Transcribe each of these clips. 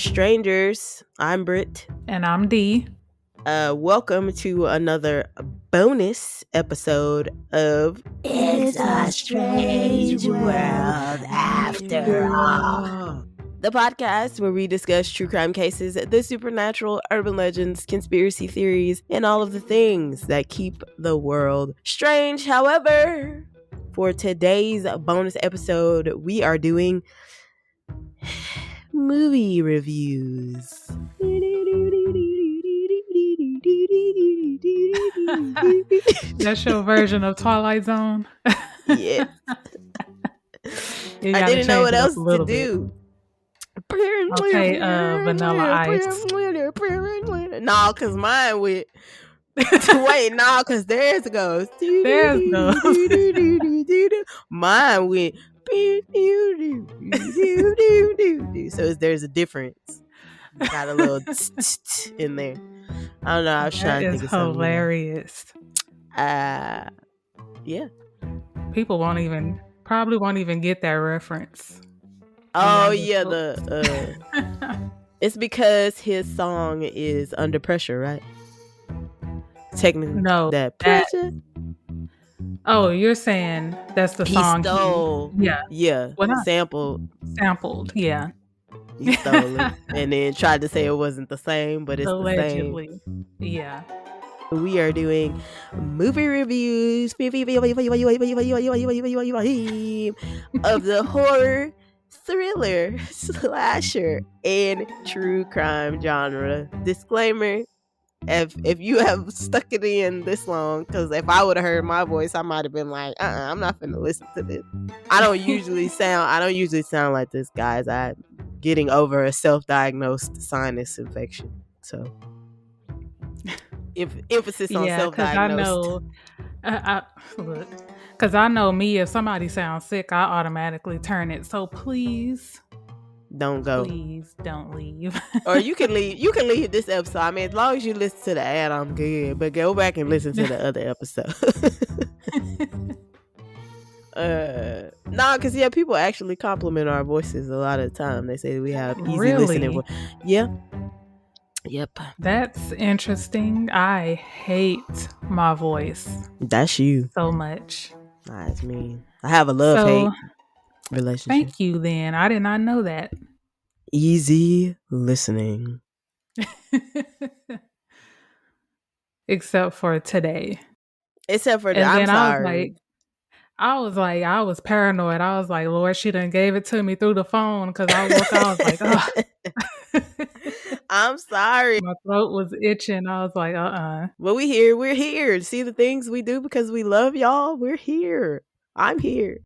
strangers. I'm Britt. And I'm Dee. Welcome to another bonus episode of It's a Strange World After All. The podcast where we discuss true crime cases, the supernatural, urban legends, conspiracy theories, and all of the things that keep the world strange. However, for today's bonus episode, we are doing movie reviews. That's your version of Twilight Zone? Yeah. I didn't know what else to do. Okay, Vanilla Ice. No, because mine went. Wait, no, because theirs goes. Theirs goes. Mine went. So there's a difference. Got a little in there. I don't know. I was trying to think of something. Hilarious. Yeah. People probably won't even get that reference. Oh yeah, it's because his song is Under Pressure, right? Technically, no, that pressure. Oh, you're saying that's the song he stole? Yeah. Well, sampled. Yeah. He stole it and then tried to say it wasn't the same, but it's allegedly. The same. Yeah. We are doing movie reviews of the horror, thriller, slasher, and true crime genre. Disclaimer: if you have stuck it in this long, because if I would have heard my voice, I might have been like, I'm not finna listen to this. I don't usually sound like this, guys. I'm getting over a self-diagnosed sinus infection, so emphasis on self-diagnosed. Because I know me, if somebody sounds sick, I automatically turn it. So please don't go. Please don't leave. Or you can leave. You can leave this episode. I mean, as long as you listen to the ad, I'm good. But go back and listen to the other episode. Because people actually compliment our voices a lot of the time. They say we have easy listening. Yeah. Yep. That's interesting. I hate my voice. That's you. So much. That's me. I have a love-hate relationship. Thank you, then. I did not know that. Easy listening. Except for today. Except for today. I'm sorry. I was paranoid. I was like, Lord, she done gave it to me through the phone because I was like, oh. I'm sorry. My throat was itching. I was like, Well, we're here to see the things we do because we love y'all. We're here. I'm here.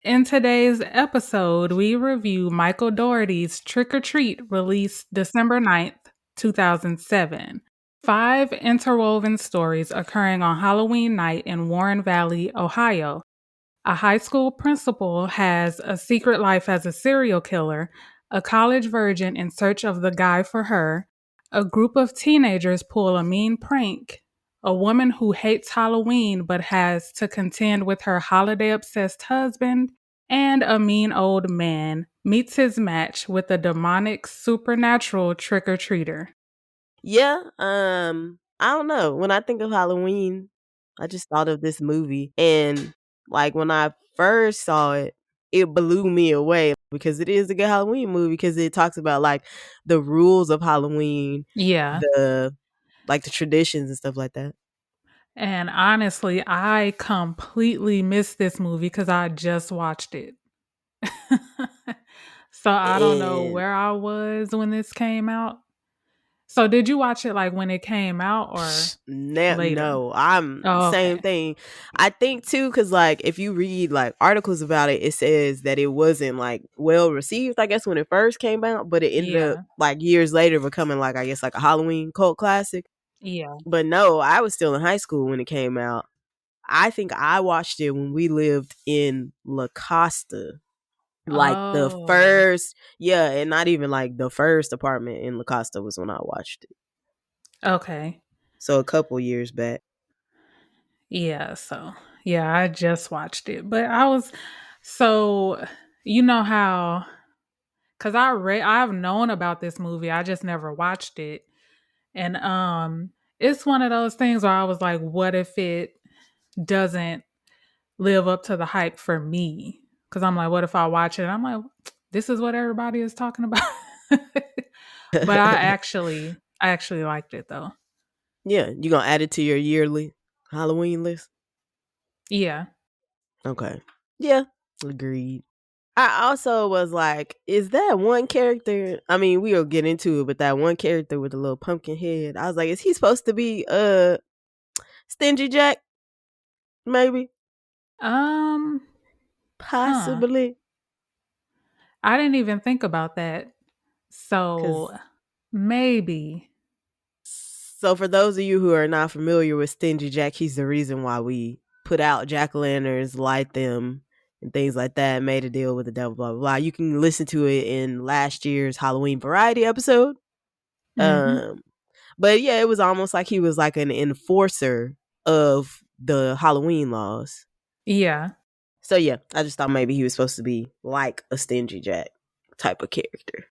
In today's episode, we review Michael Dougherty's Trick or Treat, released December 9th, 2007. 5 interwoven stories occurring on Halloween night in Warren Valley, Ohio. A high school principal has a secret life as a serial killer, a college virgin in search of the guy for her, a group of teenagers pull a mean prank, a woman who hates Halloween but has to contend with her holiday-obsessed husband, and a mean old man meets his match with a demonic supernatural trick-or-treater. Yeah, I don't know. When I think of Halloween, I just thought of this movie. And like when I first saw it, it blew me away because it is a good Halloween movie because it talks about like the rules of Halloween. Yeah. The traditions and stuff like that. And honestly, I completely missed this movie because I just watched it. So I don't know where I was when this came out. So did you watch it like when it came out or later? No, same thing. I think too, because like if you read like articles about it, it says that it wasn't like well received, I guess, when it first came out, but it ended up like years later becoming like, I guess, like a Halloween cult classic. Yeah. But no, I was still in high school when it came out. I think I watched it when we lived in La Costa. Like the first, and not even like the first apartment in La Costa was when I watched it. Okay. So a couple years back. Yeah, I just watched it. But I was, so you know how, because I've known about this movie. I just never watched it. And it's one of those things where I was like, what if it doesn't live up to the hype for me? Because I'm like, what if I watch it and I'm like, this is what everybody is talking about. But I actually liked it though. Yeah, you gonna add it to your yearly Halloween list? Yeah. Okay. Yeah, agreed. I also was like, is that one character? I mean, we'll get into it, but that one character with the little pumpkin head, I was like, is he supposed to be Stingy Jack? Maybe, Huh. possibly. I didn't even think about that. Because So maybe. so for those of you who are not familiar with Stingy Jack, he's the reason why we put out jack-o'-lanterns, light them, and things like that. Made a deal with the devil, blah blah blah. You can listen to it in last year's Halloween variety episode. Mm-hmm. But yeah, it was almost like he was like an enforcer of the Halloween laws. Yeah. So yeah, I just thought maybe he was supposed to be like a Stingy Jack type of character.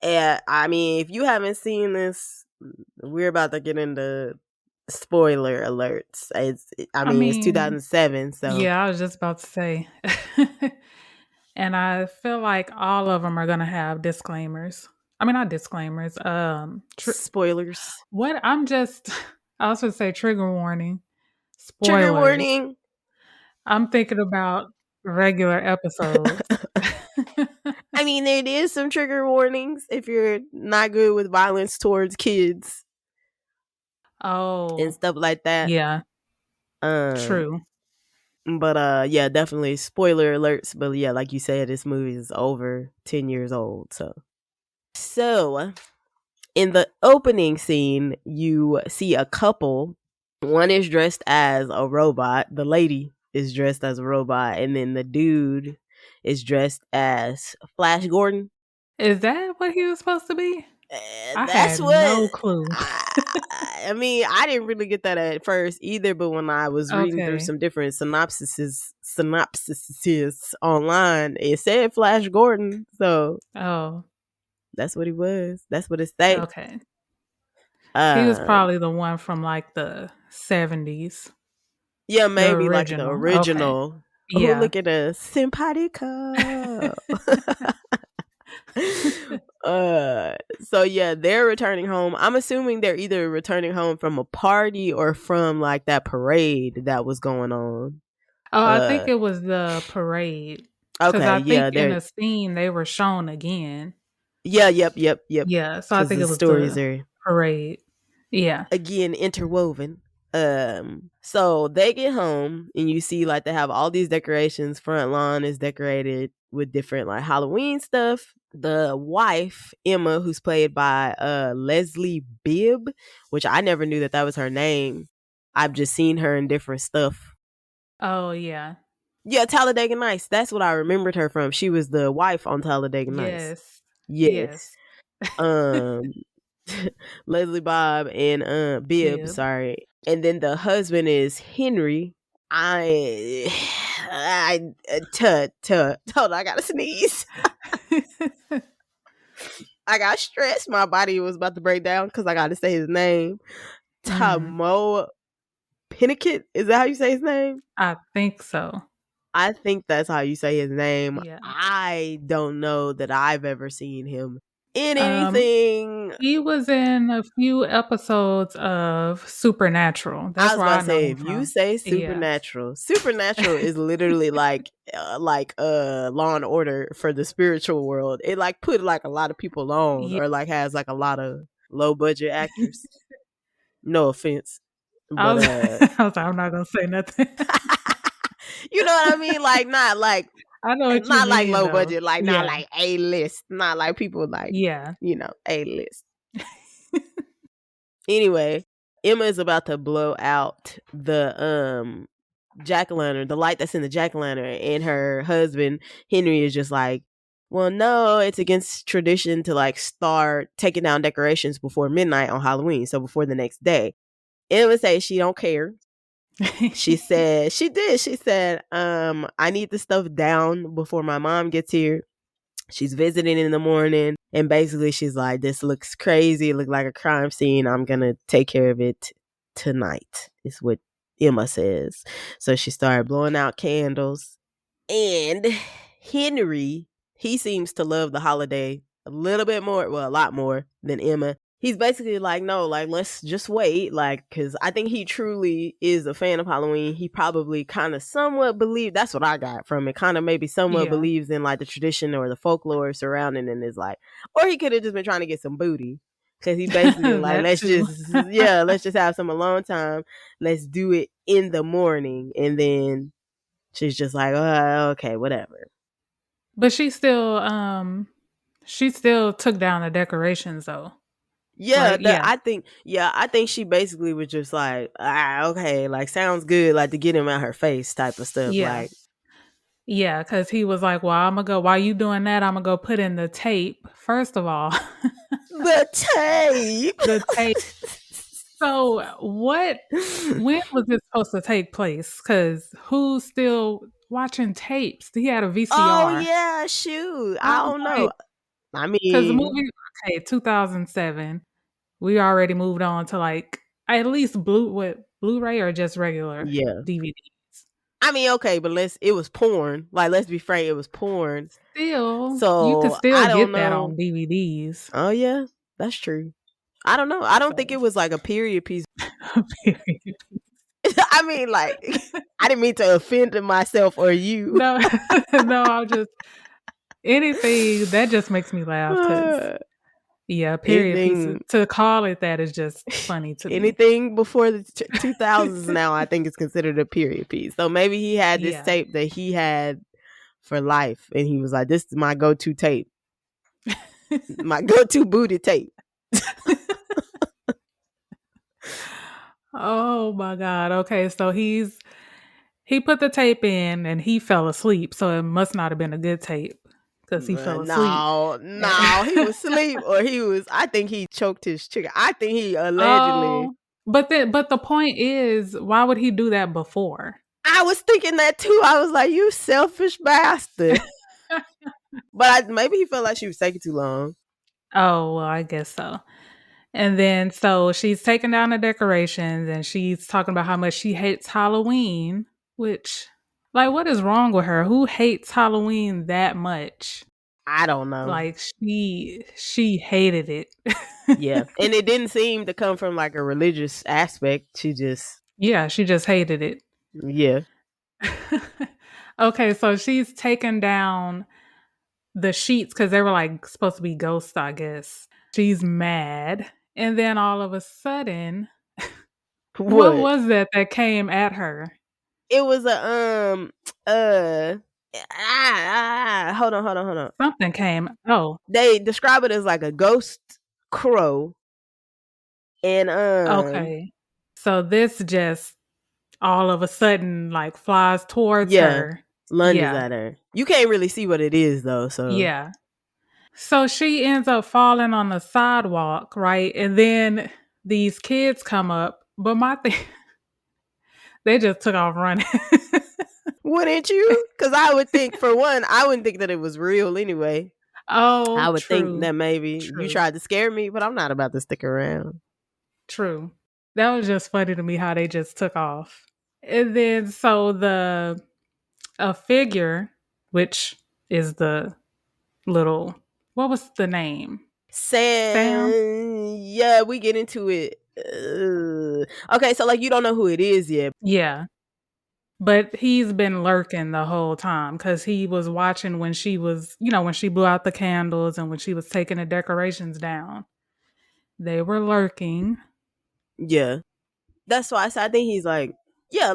And I mean, if you haven't seen this, we're about to get into spoiler alerts. It's mean, 2007, so yeah, I was just about to say. And I feel like all of them are going to have disclaimers. I mean, not disclaimers. spoilers. What I'm just, I was going to say trigger warning, Trigger spoilers. warning. I'm thinking about regular episodes. I mean, there is some trigger warnings if you're not good with violence towards kids and Oh, stuff like that. yeah, Um, true. but yeah, definitely spoiler alerts. But yeah, like you said, this movie is over 10 years old. So in the opening scene, you see a couple. One is dressed as a robot. The lady is dressed as a robot, and then the dude is dressed as Flash Gordon. Is that what he was supposed to be? I That's had what no clue. I mean. I didn't really get that at first either, but when I was reading through Okay. some different synopsises online, it said Flash Gordon, so Oh, that's what he was. That's what it said. okay. He was Um, probably the one from like the 70s, yeah, the maybe like the original. Okay. original. Oh, Yeah. look at us, simpatico. So yeah, they're returning home. I'm assuming they're either returning home from a party or from like that parade that was going on. Oh, I think it was the parade. Because Okay, I yeah, think in they're a scene they were shown again. yeah, yep. Yeah. So I Because think the it was stories the are parade. Yeah. again interwoven. So they get home and you see like they have all these decorations. Front lawn is decorated with different like Halloween stuff. The wife, Emma, who's played by Leslie Bibb, which I never knew that was her name. I've just seen her in different stuff. Oh, yeah. Yeah, Talladega Nights. That's what I remembered her from. She was the wife on Talladega Nights. Yes. Yes. Yes. Um Leslie Bob and Bibb, Bib. sorry. And then the husband is Henry. I hold on, I gotta sneeze. I got stressed. My body was about to break down because I gotta say his name. Tamo Pennicott. Is that how you say his name? I think so. I think that's how you say his name. Yeah. I don't know that I've ever seen him in anything. He was in a few episodes of Supernatural. I That's was where about I to know say, him if you from. say Yeah. Supernatural is literally like Law and Order for the spiritual world. It like put like a lot of people on, Yeah. or like has like a lot of low budget actors. No offense, I but was, I was like, I'm not gonna say nothing. you know what I mean? Like I know what you not like mean low though. budget, like not Yeah. like A list, not like people like Yeah. A list. Anyway, Emma is about to blow out the jack-o'-lantern, the light that's in the jack-o'-lantern, and her husband Henry is just like, well, no, it's against tradition to like start taking down decorations before midnight on Halloween, so before the next day. Emma says she don't care. She said, I need the stuff down before my mom gets here. She's visiting in the morning, and basically she's like, this looks crazy. It looked like a crime scene. I'm going to take care of it tonight, is what Emma says. So she started blowing out candles. And Henry, he seems to love the holiday a little bit more, well, a lot more than Emma. He's basically like, no, like, let's just wait, like, because I think he truly is a fan of Halloween. He probably kind of somewhat believe, that's what I got from it, kind of maybe somewhat believes in like the tradition or the folklore surrounding it, and is like, or he could have just been trying to get some booty, because he's basically like, let's just have some alone time, let's do it in the morning. And then she's just like, okay, whatever. But she still took down the decorations though. Yeah, Like, I think she basically was just like, okay, like, sounds good, like, to get him out her face type of stuff. Yeah. Like, yeah, because he was like, well, I'm gonna go, while you doing that, I'm gonna go put in the tape. First of all, the tape. the tape. So when was this supposed to take place? Because who's still watching tapes? He had a VCR. Oh yeah, shoot. I don't know. I Because the mean, movie, 2007. We already moved on to like at least Blu-ray or just regular DVDs. I mean, okay, but it was porn. Like, let's be frank, it was porn. Still, So you could still I don't get that know. on DVDs. Oh yeah, that's true. I don't know. I don't think it was like a period piece. I mean, like, I didn't mean to offend myself or you. No, no, I'll just anything that just makes me laugh because period pieces. To call it that is just funny to me. Anything before the 2000s now, I think is considered a period piece. So maybe he had this tape that he had for life, and he was like, "This is my go-to tape, my go-to booty tape." Oh my God. Okay, so he put the tape in and he fell asleep, so it must not have been a good tape because he fell asleep. No, he was asleep, or I think he choked his chicken. I think he allegedly. But the point is, why would he do that before? I was thinking that too. I was like, you selfish bastard. But maybe he felt like she was taking too long. Oh, well, I guess so. And then, so she's taking down the decorations and she's talking about how much she hates Halloween, which, like, what is wrong with her? Who hates Halloween that much? I don't know. Like, she hated it. Yeah. And it didn't seem to come from like a religious aspect. She just hated it. Yeah. Okay, so she's taken down the sheets because they were like supposed to be ghosts, I guess. She's mad. And then all of a sudden, what was that came at her? It was hold on. Something came. Oh. They describe it as like a ghost crow. And okay. So this just all of a sudden like flies towards her. Lunges at her. You can't really see what it is though, so yeah. So she ends up falling on the sidewalk, right? And then these kids come up, but my thing, they just took off running. Wouldn't you? Because I would think, for one, I wouldn't think that it was real anyway. Oh, I would think that maybe you tried to scare me, but I'm not about to stick around. True. That was just funny to me how they just took off. And then so a figure, which is the little, what was the name? Sam. Yeah, we get into it. Okay, so like you don't know who it is yet. Yeah. But he's been lurking the whole time because he was watching when she was, when she blew out the candles and when she was taking the decorations down. They were lurking. Yeah. That's why I think he's like,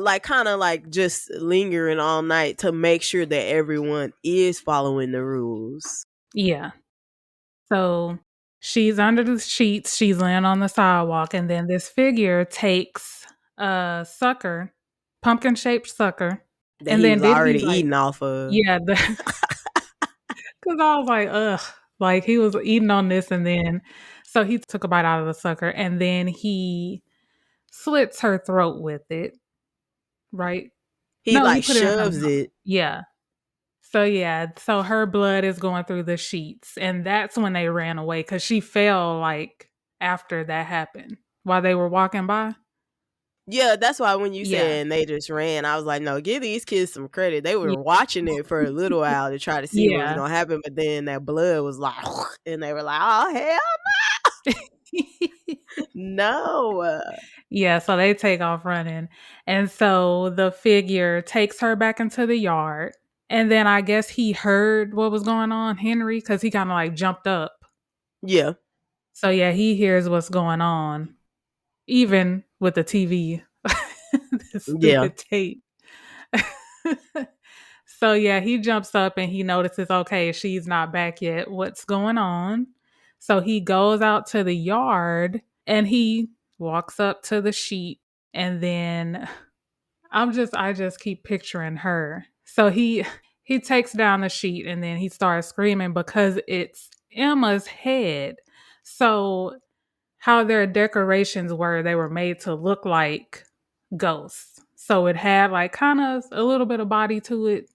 like kind of like just lingering all night to make sure that everyone is following the rules. Yeah. So she's under the sheets, she's laying on the sidewalk, and then this figure takes a sucker, pumpkin-shaped sucker. That and he then was already eating off of. Yeah. Because I was like, ugh. Like he was eating on this, and then so he took a bite out of the sucker, and then he slits her throat with it. Right? He shoves it. Yeah. So yeah, so her blood is going through the sheets, and that's when they ran away because she fell like after that happened while they were walking by. Yeah, that's why when you Yeah, said they just ran, I was like, no, give these kids some credit. They yeah, were watching it for a little while to try to see what was yeah. gonna happen, but then that blood was like, and they were like, oh hell no. Yeah, so they take off running. And so the figure takes her back into the yard. And then I guess he heard what was going on, Henry, because he kind of like jumped up. Yeah, So yeah, he hears what's going on, even with the TV, the yeah, stupid tape. So yeah, he jumps up and he notices, okay, she's not back yet. What's going on? So he goes out to the yard and he walks up to the sheet, and then I just keep picturing her. So he takes down the sheet and then he starts screaming because it's Emma's head. So how their decorations were, they were made to look like ghosts. So it had like kind of a little bit of body to it.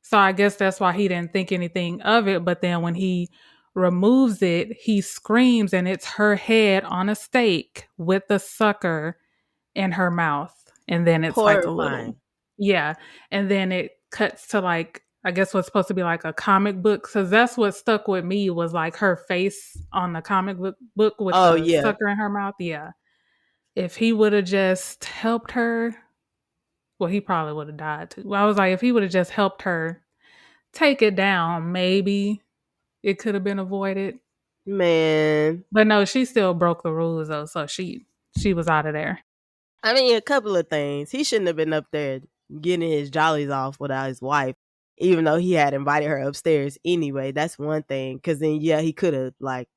So I guess that's why he didn't think anything of it. But then when he removes it, he screams and it's her head on a stake with the sucker in her mouth. And then it's like a little, horrifying. yeah. And then it cuts to like, I guess what's supposed to be like a comic book. Cause that's what stuck with me was like her face on the book with Oh the yeah, sucker in her mouth. Yeah. If he would have just helped her, well, he probably would have died too. Well, I was like, if he would have just helped her take it down, maybe it could have been avoided. man. But no, she still broke the rules though, so she was out of there. I mean, a couple of things. He shouldn't have been up there getting his jollies off without his wife, even though he had invited her upstairs anyway. That's one thing. Because then, yeah, he could have like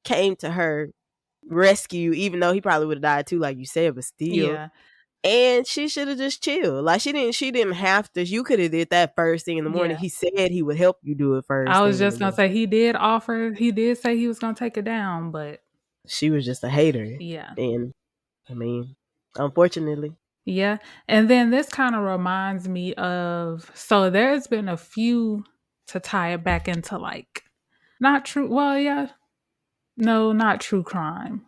came to her rescue, even though he probably would have died too, like you said. But still, Yeah, and she should have just chilled. Like she didn't have to. You could have did that first thing in the morning. yeah. He said he would help you do it I first was thing in the just gonna morning. say he did say he was gonna take it down, but She was just a hater, yeah. and I mean, unfortunately, Yeah. And then this kind of reminds me of, so there's been a few to tie it back into like not true, well, yeah, no, not true crime.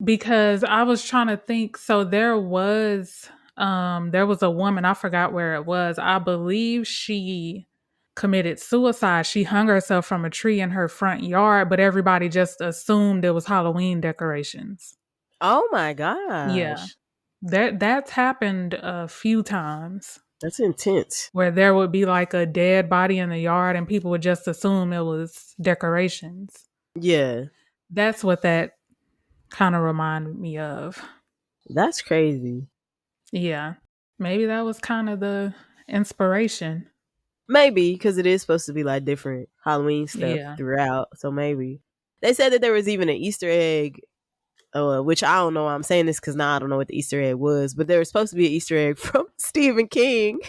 Because I was trying to think, so there was a woman, I forgot where it was. I believe she committed suicide. She hung herself from a tree in her front yard, but everybody just assumed it was Halloween decorations. oh my Yeah. gosh, That's happened a few times that's intense. where there would be like a dead body in the yard and people would just assume it was decorations. Yeah, That's what that kind of reminded me of. that's crazy. Yeah. Maybe that was kind of the inspiration. Maybe because it is supposed to be like different Halloween stuff Yeah. throughout. So maybe they said that there was even an Easter egg, which I don't know why I'm saying this because now I don't know what the Easter egg was, but there was supposed to be an Easter egg from Stephen King,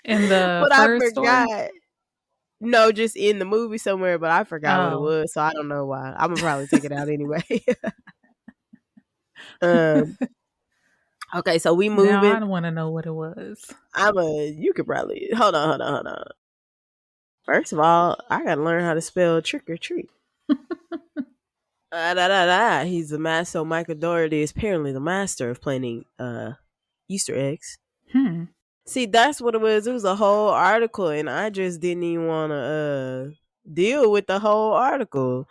In the but I first story? forgot. No, just in the movie somewhere, but I forgot what it Oh. was, so I don't know why. I'm gonna probably take it out anyway. um. Okay, so we Now moving. I want to know what it was. You could probably hold on. First of all, I gotta learn how to spell trick or treat. Da, da, da. He's the master. So Michael Dougherty is apparently the master of planting Easter eggs. Hmm. See, that's what it was. It was a whole article, and I just didn't even want to deal with the whole article.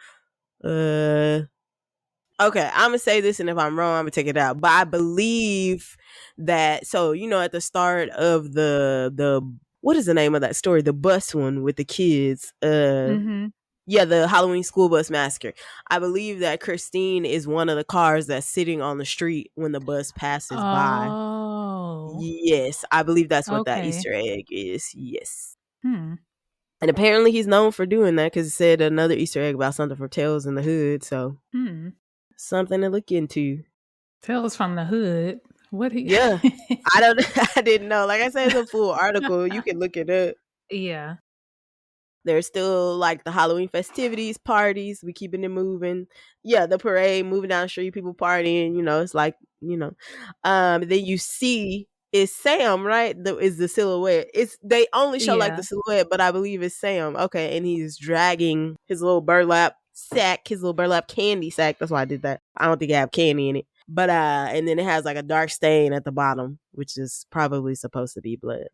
Okay, I'm gonna say this, and if I'm wrong, I'm gonna take it out. But I believe that. So at the start of the what is the name of that story? The bus one with the kids. Mm-hmm. Yeah, the Halloween school bus massacre. I believe that Christine is one of the cars that's sitting on the street when the bus passes by. Oh. Yes, I believe that's what that Okay. Easter egg is. Yes. Hmm. And apparently he's known for doing that because it said another Easter egg about something from Tales in the Hood. So Hmm. something to look into. Tales from the Hood. What he? Yeah. I don't I didn't know. Like I said, it's a full article. You can look it up. Yeah. There's still like the Halloween festivities, parties. We keeping it moving. Yeah, the parade, moving down the street, people partying. It's like. Then you see is Sam, right? Is the silhouette. They only show like Yeah. the silhouette, but I believe it's Sam. Okay, and he's dragging his little burlap sack, his little burlap candy sack. That's why I did that. I don't think it have candy in it. But and then it has like a dark stain at the bottom, which is probably supposed to be blood.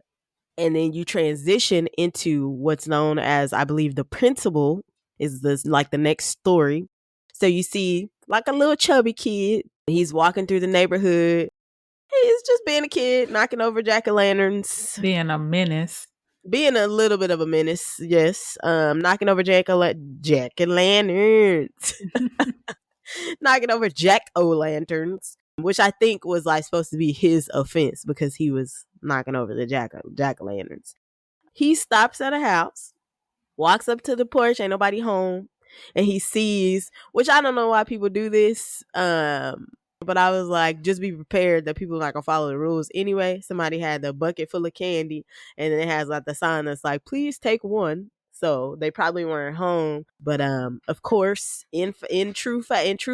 And then you transition into what's known as, I believe, the principal is this like the next story. So you see like a little chubby kid. He's walking through the neighborhood. He's just being a kid, knocking over jack-o'-lanterns. Being a menace. Being a little bit of a menace, yes. Knocking over jack-o'-lanterns. Knocking over jack-o'-lanterns, which I think was like supposed to be his offense because he was knocking over the jack-o'-lanterns. He stops at a house, walks up to the porch, ain't nobody home, and he sees, which I don't know why people do this, but I was like, just be prepared that people are not gonna follow the rules anyway. Somebody had the bucket full of candy, and then it has like the sign that's like, please take one. So they probably weren't home, but of course, in true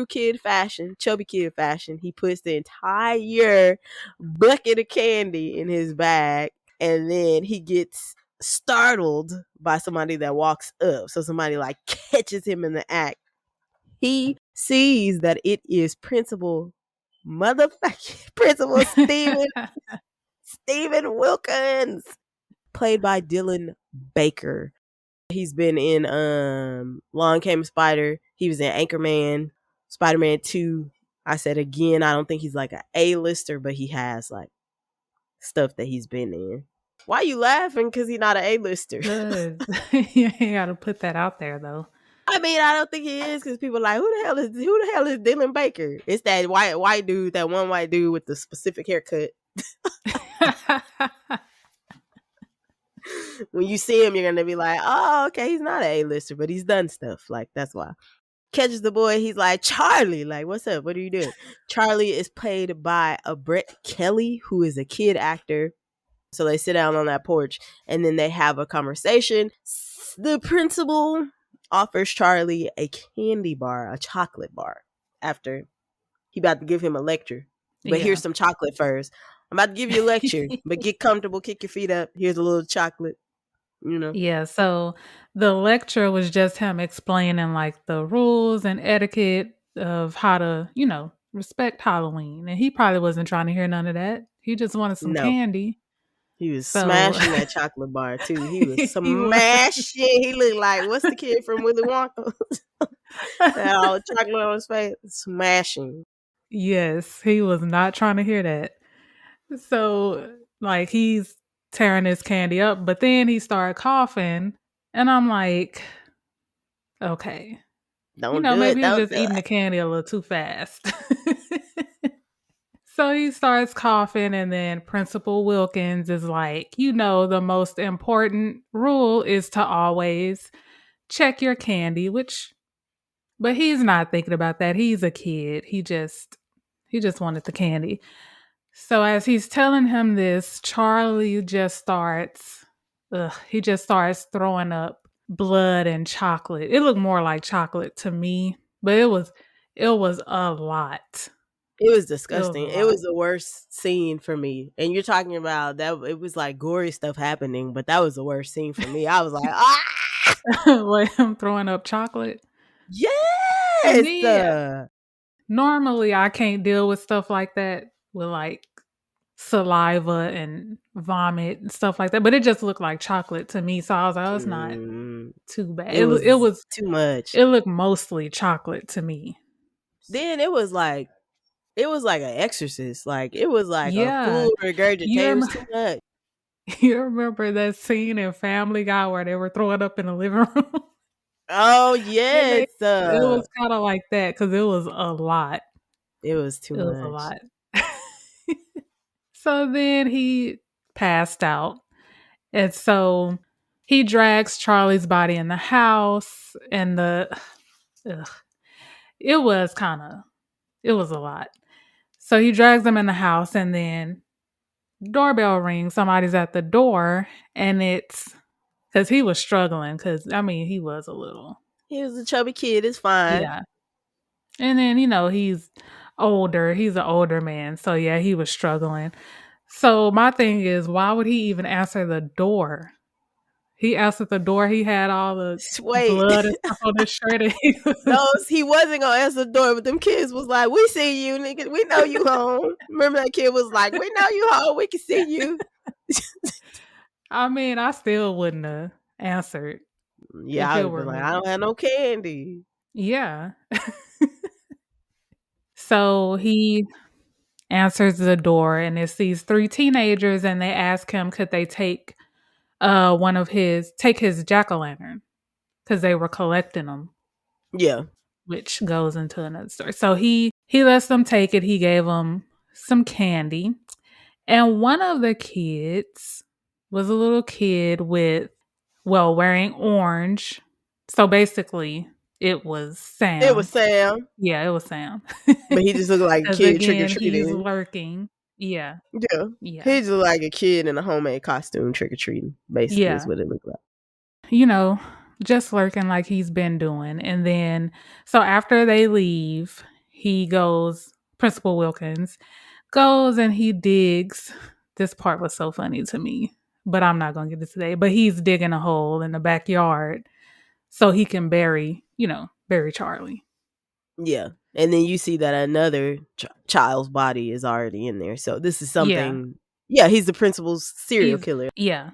kid fashion, chubby kid fashion, he puts the entire bucket of candy in his bag, and then he gets startled by somebody that walks up. So somebody like catches him in the act. He sees that it is Principal Stephen Wilkins, played by Dylan Baker. He's been in Long Came Spider. He was in Anchorman, Spider-Man 2. I said again, I don't think he's like an A-lister, but he has like stuff that he's been in. Why you laughing? Because he's not an A-lister. You gotta put that out there though. I mean, I don't think he is, because people are like, who the hell is Dylan Baker? It's that white dude, that one white dude with the specific haircut. When you see him, you're gonna be like, oh, okay, he's not an A-lister, but he's done stuff. Like, that's why. Catches the boy, he's like, Charlie, like, what's up? What are you doing? Charlie is played by a Brett Kelly, who is a kid actor. So they sit down on that porch, and then they have a conversation. The principal offers Charlie a candy bar, a chocolate bar, after he about to give him a lecture. But here's some chocolate first. I'm about to give you a lecture, but get comfortable, kick your feet up. Here's a little chocolate, you know. Yeah, so the lecture was just him explaining like the rules and etiquette of how to, respect Halloween. And he probably wasn't trying to hear none of that. He just wanted some candy. He was smashing that chocolate bar too. He was smashing. He looked like, what's the kid from Willy Wonka? Had all the chocolate on his face. Smashing. Yes, he was not trying to hear that. So, like, he's tearing his candy up, but then he started coughing, and I'm like, okay. Maybe he's just eating the candy a little too fast. So he starts coughing, and then Principal Wilkins is like, the most important rule is to always check your candy, but he's not thinking about that. He's a kid. He just wanted the candy. So as he's telling him this, Charlie just starts throwing up blood and chocolate. It looked more like chocolate to me, but it was a lot. It was disgusting. It was the worst scene for me. And you're talking about that, it was like gory stuff happening, but that was the worst scene for me. I was like, ah! Like him throwing up chocolate? Yes! Normally, I can't deal with stuff like that, with like saliva and vomit and stuff like that, but it just looked like chocolate to me, so I was like, oh, it's not too bad. It was too much. It looked mostly chocolate to me. Then it was like an exorcist. Like, it was like a food regurgitation. It was too much. You remember that scene in Family Guy where they were throwing up in the living room? Oh, yes. It was kind of like that, because it was a lot. It was too much. It was a lot. So then he passed out. And so he drags Charlie's body in the house, and it was a lot. So he drags him in the house, and then doorbell rings. Somebody's at the door, and it's because he was struggling, because, he was a chubby kid. It's fine. Yeah. And then, he's older. He's an older man. So, yeah, he was struggling. So my thing is, why would he even answer the door? He answered the door. He had all the Wait. blood and stuff on his shirt. And No, he wasn't gonna answer the door, but them kids was like, "We see you, nigga. We know you home." Remember that kid was like, "We know you home. We can see you." I mean, I still wouldn't have answered Yeah, if I would it have were been like, "I me. don't have no candy." Yeah. So he answers the door, and it's these 3 teenagers, and they ask him could they take take his jack-o'-lantern because they were collecting them, Yeah, which goes into another story. So he lets them take it. He gave them some candy, and one of the kids was a little kid wearing orange. So basically, it was it was Sam. Sam, Yeah, it was Sam. but he just looked like a Because kid trick or again, he's treating. lurking. Yeah, Yeah, yeah, he just looked like a kid in a homemade costume trick or treating. Basically, is yeah. what it looked like. You know, just lurking like he's been doing. And then, so after they leave, Principal Wilkins goes and he digs. This part was so funny to me, but I'm not going to get it today. But he's digging a hole in the backyard so he can bury Charlie. Yeah, and then you see that another child's body is already in there. So this is Yeah, something. Yeah, he's the principal's serial killer. yeah.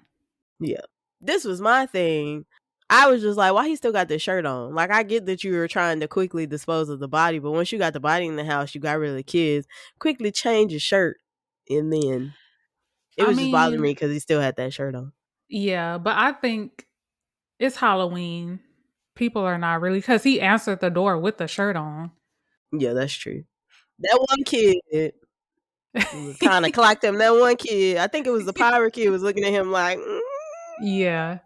Yeah. This was my thing. I was just like, why he still got the shirt on? Like, I get that you were trying to quickly dispose of the body, but once you got the body in the house, you got rid of the kids, quickly change your shirt. And then it I was just bothering mean, me because he still had that shirt on. yeah, but I think it's Halloween. People are not really, because he answered the door with the shirt on. Yeah, that's true. That one kid was kind of clocked him. That one kid, I think it was the pirate kid, was looking at him like, Yeah.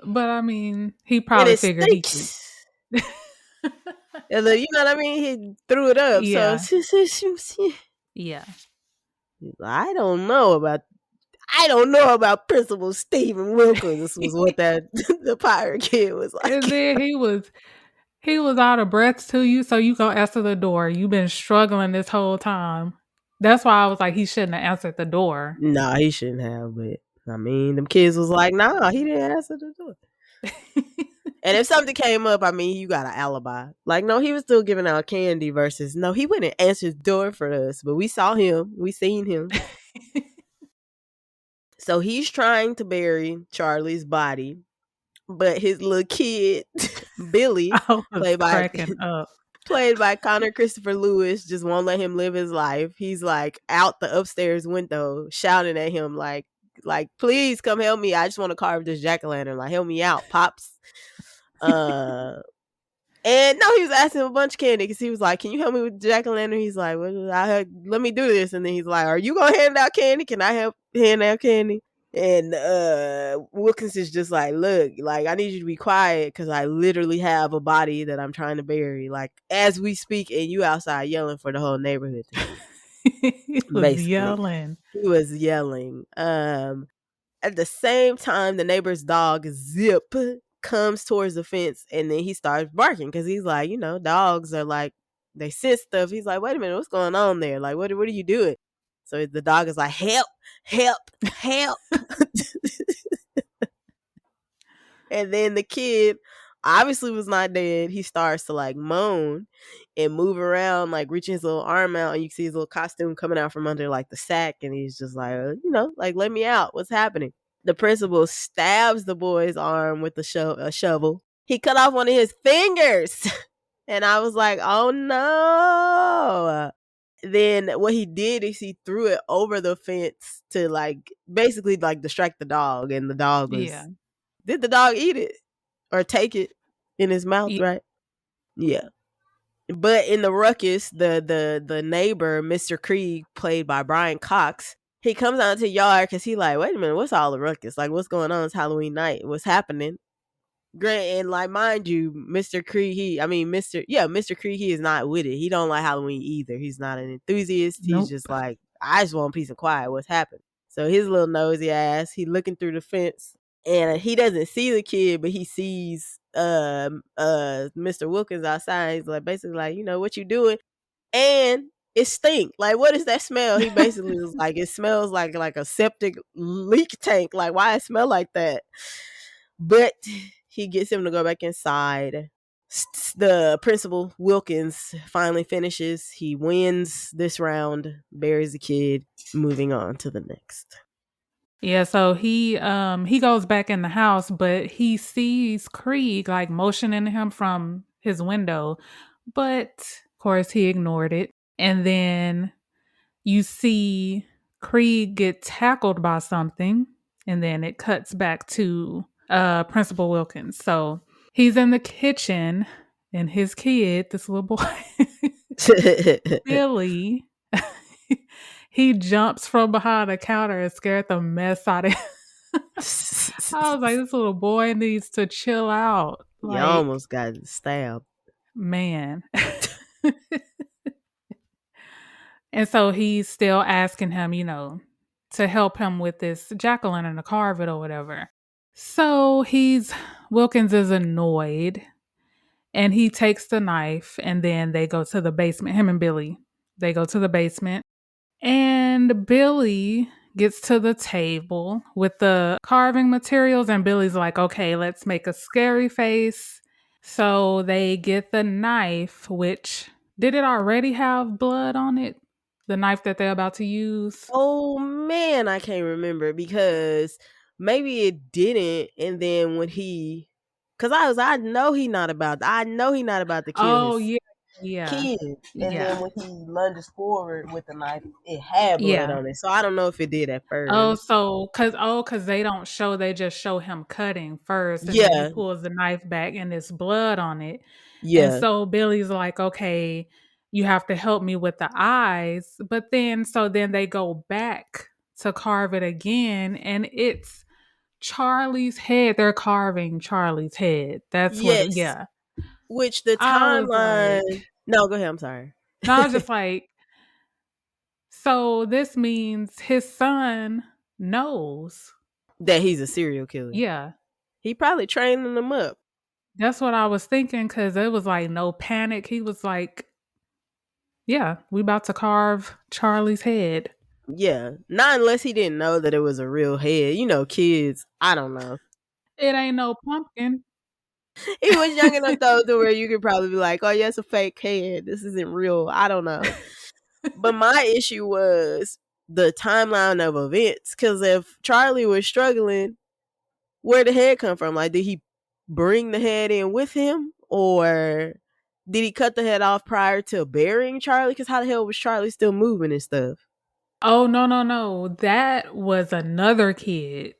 But I mean, he and probably it figured he could. stinks. And then, you know what I mean? He threw it up. So, Yeah. Yeah. I don't know about Principal Stephen Wilkins was what that the pirate kid was And like. then he was out of breath to you, so you go answer the door. You've been struggling this whole time. That's why I was like, he shouldn't have answered the door. Nah, he shouldn't have, but I mean, them kids was like, nah, he didn't answer the door. And if something came up, I mean, you got an alibi. Like, no, he was still giving out candy versus, no, he wouldn't answer the door for us, but we saw him. We seen him. So he's trying to bury Charlie's body, but his little kid, Billy, I was played by cracking up. played by Connor Christopher Lewis, just won't let him live his life. He's like out the upstairs window shouting at him like please come help me. I just want to carve this jack-o'-lantern. Like, help me out, Pops. And no, he was asking him a bunch of candy because he was like, can you help me with the jack-o'-lantern? He's like, well, let me do this. And then he's like, are you gonna hand out candy? Can I help hand out candy? And Wilkins is just like, look, like, I need you to be quiet because I literally have a body that I'm trying to bury, like, as we speak, and you outside yelling for the whole neighborhood to hear. He was Basically, yelling. he was yelling. At the same time, the neighbor's dog Zip comes towards the fence, and then he starts barking because he's like, you know, dogs are like, they sense stuff. He's like, wait a minute, what's going on there? Like, what are you doing? So the dog is like, help, help, help. And then the kid obviously was not dead. He starts to like moan and move around, like reaching his little arm out, and you can see his little costume coming out from under like the sack, and he's just like, you know, like, let me out. What's happening? The principal stabs the boy's arm with a shovel. He cut off one of his fingers. And I was like, oh no. Then what he did is he threw it over the fence to like basically like distract the dog, and the dog was Did the dog eat it or take it in his mouth, right? Yeah. But in the ruckus, the neighbor, Mr. Krieg, played by Brian Cox, he comes out to the yard because he like, wait a minute, what's all the ruckus? Like, what's going on? It's Halloween night. What's happening? Grant, and like, mind you, Mr. Krieg, he is not with it. He don't like Halloween either. He's not an enthusiast. Nope. He's just like, I just want peace and quiet. What's happened? So his little nosy ass, he looking through the fence, and he doesn't see the kid, but he sees Mr. Wilkins outside. He's like, basically like, you know, what you doing? And it stink. Like, what is that smell? He basically was like, it smells like a septic leak tank. Like, why it smell like that? But he gets him to go back inside. The principal, Wilkins, finally finishes. He wins this round, buries the kid, moving on to the next. Yeah, so he goes back in the house, but he sees Krieg like motioning him from his window, but of course he ignored it. And then you see Krieg get tackled by something, and then it cuts back to Principal Wilkins. So he's in the kitchen, and his kid, this little boy, Billy, he jumps from behind the counter and scared the mess out of him. I was like, this little boy needs to chill out. You Like, almost got stabbed. man. And so he's still asking him, to help him with this jack-o'-lantern to carve it or whatever. So Wilkins is annoyed, and he takes the knife, and then they go to the basement. Him and Billy, they go to the basement, and Billy gets to the table with the carving materials, and Billy's like, okay, let's make a scary face. So they get the knife, which, did it already have blood on it? The knife that they're about to use? Oh man, I can't remember, because maybe it didn't. And then when because I know he not about to kill his kid. And then when he lunges forward with the knife, it had blood on it. So I don't know if it did at first. Cause they don't show, they just show him cutting first, and then he pulls the knife back and there's blood on it. And so Billy's like, okay, you have to help me with the eyes. But then they go back to carve it again, and it's Charlie's head. They're carving Charlie's head. That's what, yeah. Which the timeline. No, go ahead. I'm sorry. No, I was just like, so this means his son knows that he's a serial killer. Yeah. He probably training them up. That's what I was thinking, because it was like no panic. He was like, yeah, we about to carve Charlie's head. Yeah. Not unless he didn't know that it was a real head. Kids, I don't know. It ain't no pumpkin. He was young enough though to where you could probably be like, oh yeah, it's a fake head. This isn't real. I don't know. But my issue was the timeline of events. Because if Charlie was struggling, where'd the head come from? Like, did he bring the head in with him? Or did he cut the head off prior to burying Charlie? Because how the hell was Charlie still moving and stuff? Oh, no. That was another kid.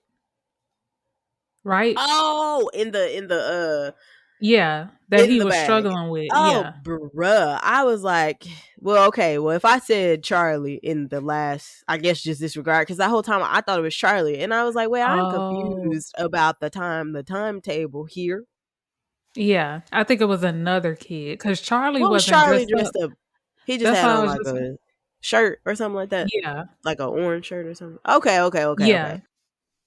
Right? Oh, in the yeah, that he was bag. Struggling with. Oh, yeah. Bruh. I was like, well, okay. Well, if I said Charlie in the last, I guess just disregard, because that whole time I thought it was Charlie. And I was like, well, I'm confused about the timetable here. Yeah, I think it was another kid, because Charlie wasn't Charlie dressed up. He just had on like a shirt or something like that. Yeah. Like an orange shirt or something. Okay. Okay.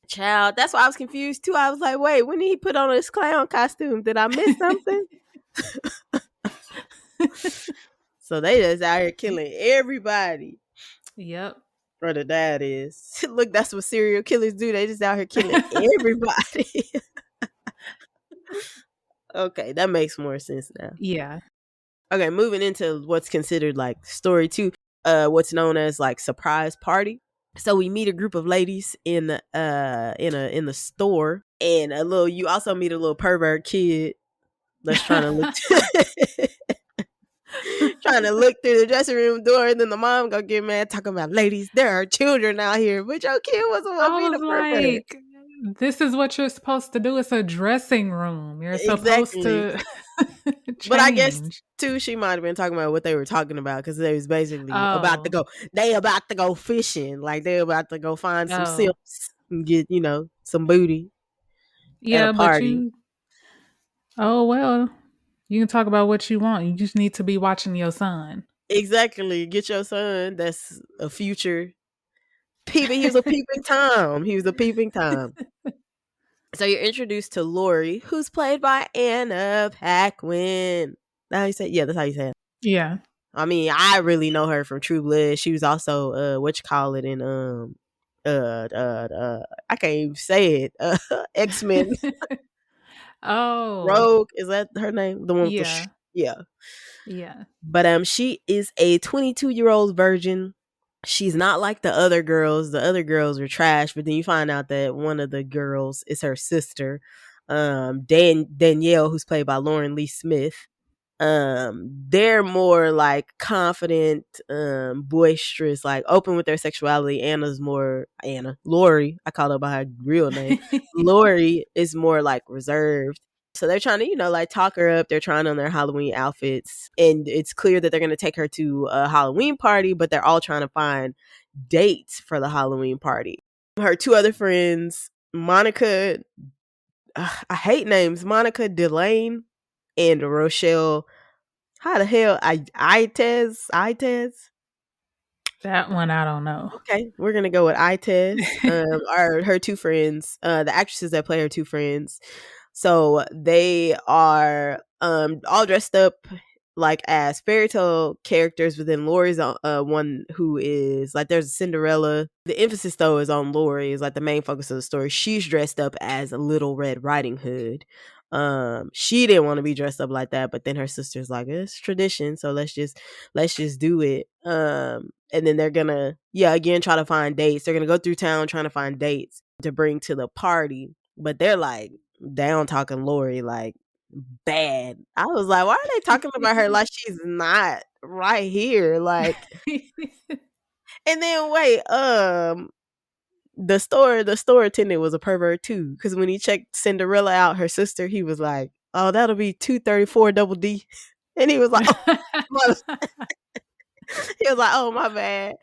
Child, that's why I was confused too. I was like, wait, when did he put on his clown costume? Did I miss something? So they just out here killing everybody. Yep. Or the dad is. Look, that's what serial killers do. They just out here killing everybody. Okay, that makes more sense now. Yeah. Okay, moving into what's considered like story 2, what's known as like surprise party. So we meet a group of ladies in the store, and you also meet a little pervert kid that's trying to look through the dressing room door, and then the mom gonna get mad talking about, ladies, there are children out here, but your kid wasn't being a pervert. Like, this is what you're supposed to do. It's a dressing room. You're supposed to But I guess too, she might have been talking about what they were talking about, because they was basically about to go fishing, like they about to go find some silks and get some booty. Yeah, at a party. Well, you can talk about what you want. You just need to be watching your son. Exactly, get your son. That's a future peeping. He was a peeping Tom. So you're introduced to Lori, who's played by Anna Paquin. That's how you say it? Yeah, that's how you say it. Yeah. I mean, I really know her from True Blood. She was also what you call it in I can't even say it. X-Men Oh, Rogue, is that her name? The one with the yeah. yeah. Yeah. But she is a 22-year-old virgin. She's not like the other girls. The other girls are trash, but then you find out that one of the girls is her sister, Danielle, who's played by Lauren Lee Smith. They're more like confident, boisterous, like open with their sexuality. Lori, I call her by her real name. Lori is more like reserved. So they're trying to, like talk her up. They're trying on their Halloween outfits. And it's clear that they're going to take her to a Halloween party, but they're all trying to find dates for the Halloween party. Her two other friends, Monica, I hate names, Monica Delane and Rochelle. How the hell? Itez? That one I don't know. Okay, we're gonna go with Itez. Are her two friends, the actresses that play her two friends. So they are all dressed up like as fairy tale characters, but then Lori's one who is like, there's a Cinderella. The emphasis though is on Lori, is like the main focus of the story. She's dressed up as a Little Red Riding Hood. She didn't want to be dressed up like that, but then her sister's like, it's tradition, so let's just do it. And then they're gonna again try to find dates. They're gonna go through town trying to find dates to bring to the party, but they're like down talking Lori like bad. I was like, why are they talking about her like she's not right here? Like, and then wait, the store attendant was a pervert too, because when he checked Cinderella out, her sister, he was like, oh, that'll be 234 double D. And he was like, oh, he was like, oh, my bad.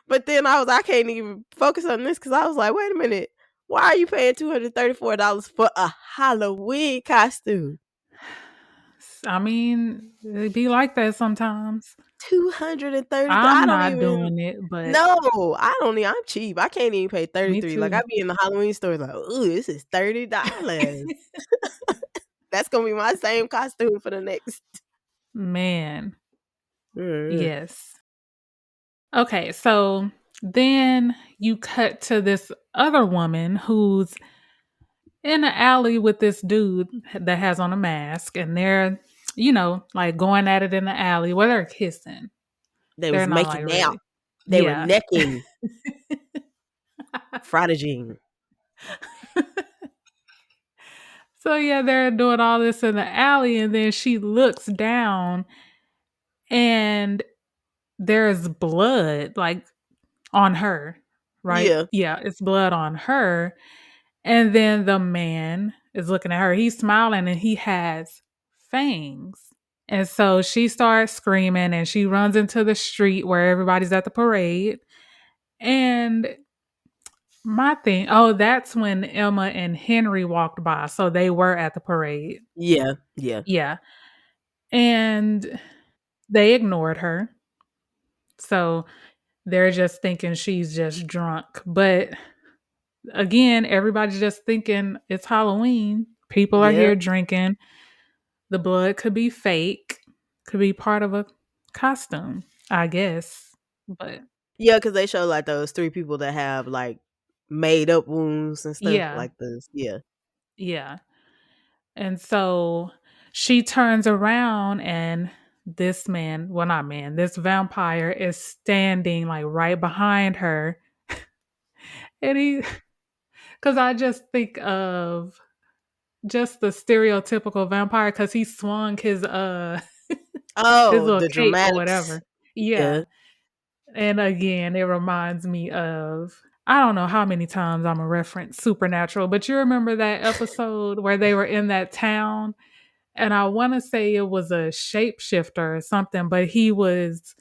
But then I was like, I can't even focus on this, because I was like, wait a minute, why are you paying $234 for a Halloween costume? I mean, it be like that sometimes. 230. I'm I don't not even. doing it, but No, I don't even. I'm cheap. I can't even pay me 33. Like, I too. be in the Halloween stores like, ooh, this is $30. That's gonna be my same costume for the next. Man, Mm. yes. Okay, so then you cut to this other woman who's in an alley with this dude that has on a mask, and they're, like going at it in the alley. Well, they're kissing. They They're was not like making out. really. They were Yeah. necking. Frataging. So yeah, they're doing all this in the alley, and then she looks down, and there's blood like on her, right? Yeah. Yeah, it's blood on her. And then the man is looking at her. He's smiling and he has fangs. And so she starts screaming and she runs into the street where everybody's at the parade. And my thing, that's when Emma and Henry walked by. So they were at the parade. Yeah. Yeah. Yeah. And they ignored her. So they're just thinking she's just drunk. But again, everybody's just thinking it's Halloween. People are Yeah. here drinking. The blood could be fake, could be part of a costume, I guess. But Yeah, because they show like those three people that have like made up wounds and stuff yeah, like this. Yeah. yeah. And so she turns around and this man, well, not man, this vampire is standing like right behind her. And because I just think of just the stereotypical vampire because he swung his his Oh, little the cape or dramatics. whatever. Yeah. Yeah. And again, it reminds me of, I don't know how many times I'm a reference Supernatural, but you remember that episode where they were in that town? And I want to say it was a shapeshifter or something, but he was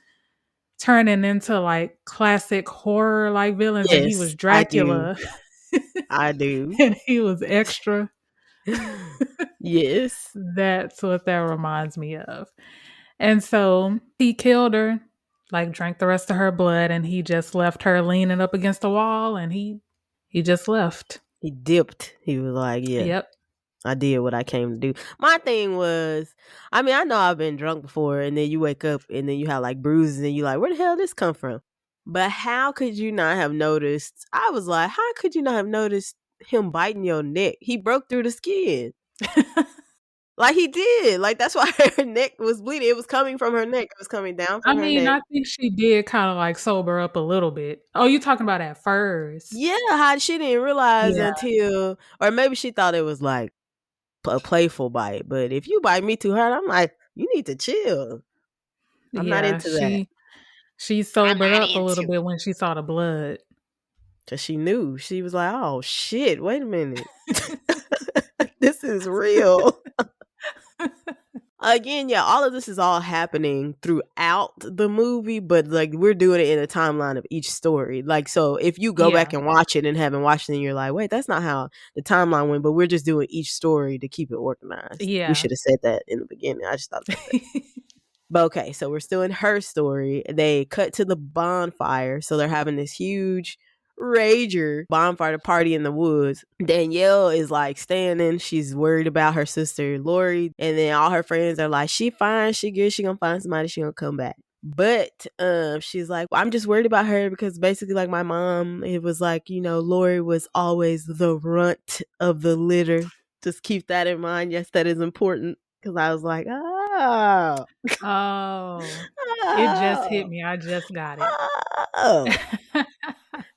turning into like classic horror like villains and he was Yes, I do. Dracula I do. and he was extra. Yes. That's what that reminds me of. And so he killed her, like drank the rest of her blood, and he just left her leaning up against the wall and he just left. He dipped. He was like, yeah, Yep. I did what I came to do. My thing was, I mean, I know I've been drunk before, and then you wake up and then you have like bruises, and you like, where the hell did this come from? But how could you not have noticed? I was like, how could you not have noticed him biting your neck? He broke through the skin. Like he did. Like that's why her neck was bleeding. It was coming from her neck. It was coming down I from her mean, neck. I think she did kind of like sober up a little bit. Oh, you talking about at first? Yeah, how she didn't realize Yeah. until, or maybe she thought it was like a playful bite. But if you bite me too hard, I'm like, you need to chill. I'm not Yeah, into that. she I'm sobered not up a little into it. bit when she saw the blood. Cause she knew. She was like, oh shit, wait a minute. This is real. Again, yeah, all of this is all happening throughout the movie, but like we're doing it in a timeline of each story. Like, so if you go back Yeah. and watch it and haven't watched it, and you're like, wait, that's not how the timeline went, but we're just doing each story to keep it organized. We Yeah. should have said that in the beginning. I just thought about that. But okay, so we're still in her story. They cut to the bonfire. So they're having this huge rager bonfire party in the woods. Danielle is like standing. She's worried about her sister Lori. And then all her friends are like, she fine, she good, she gonna find somebody, she gonna come back. But she's like, I'm just worried about her because basically like my mom, it was like, you know, Lori was always the runt of the litter. Just keep that in mind. Yes, that is important. Because I was like, oh. Oh. It just hit me. I just got it. Oh.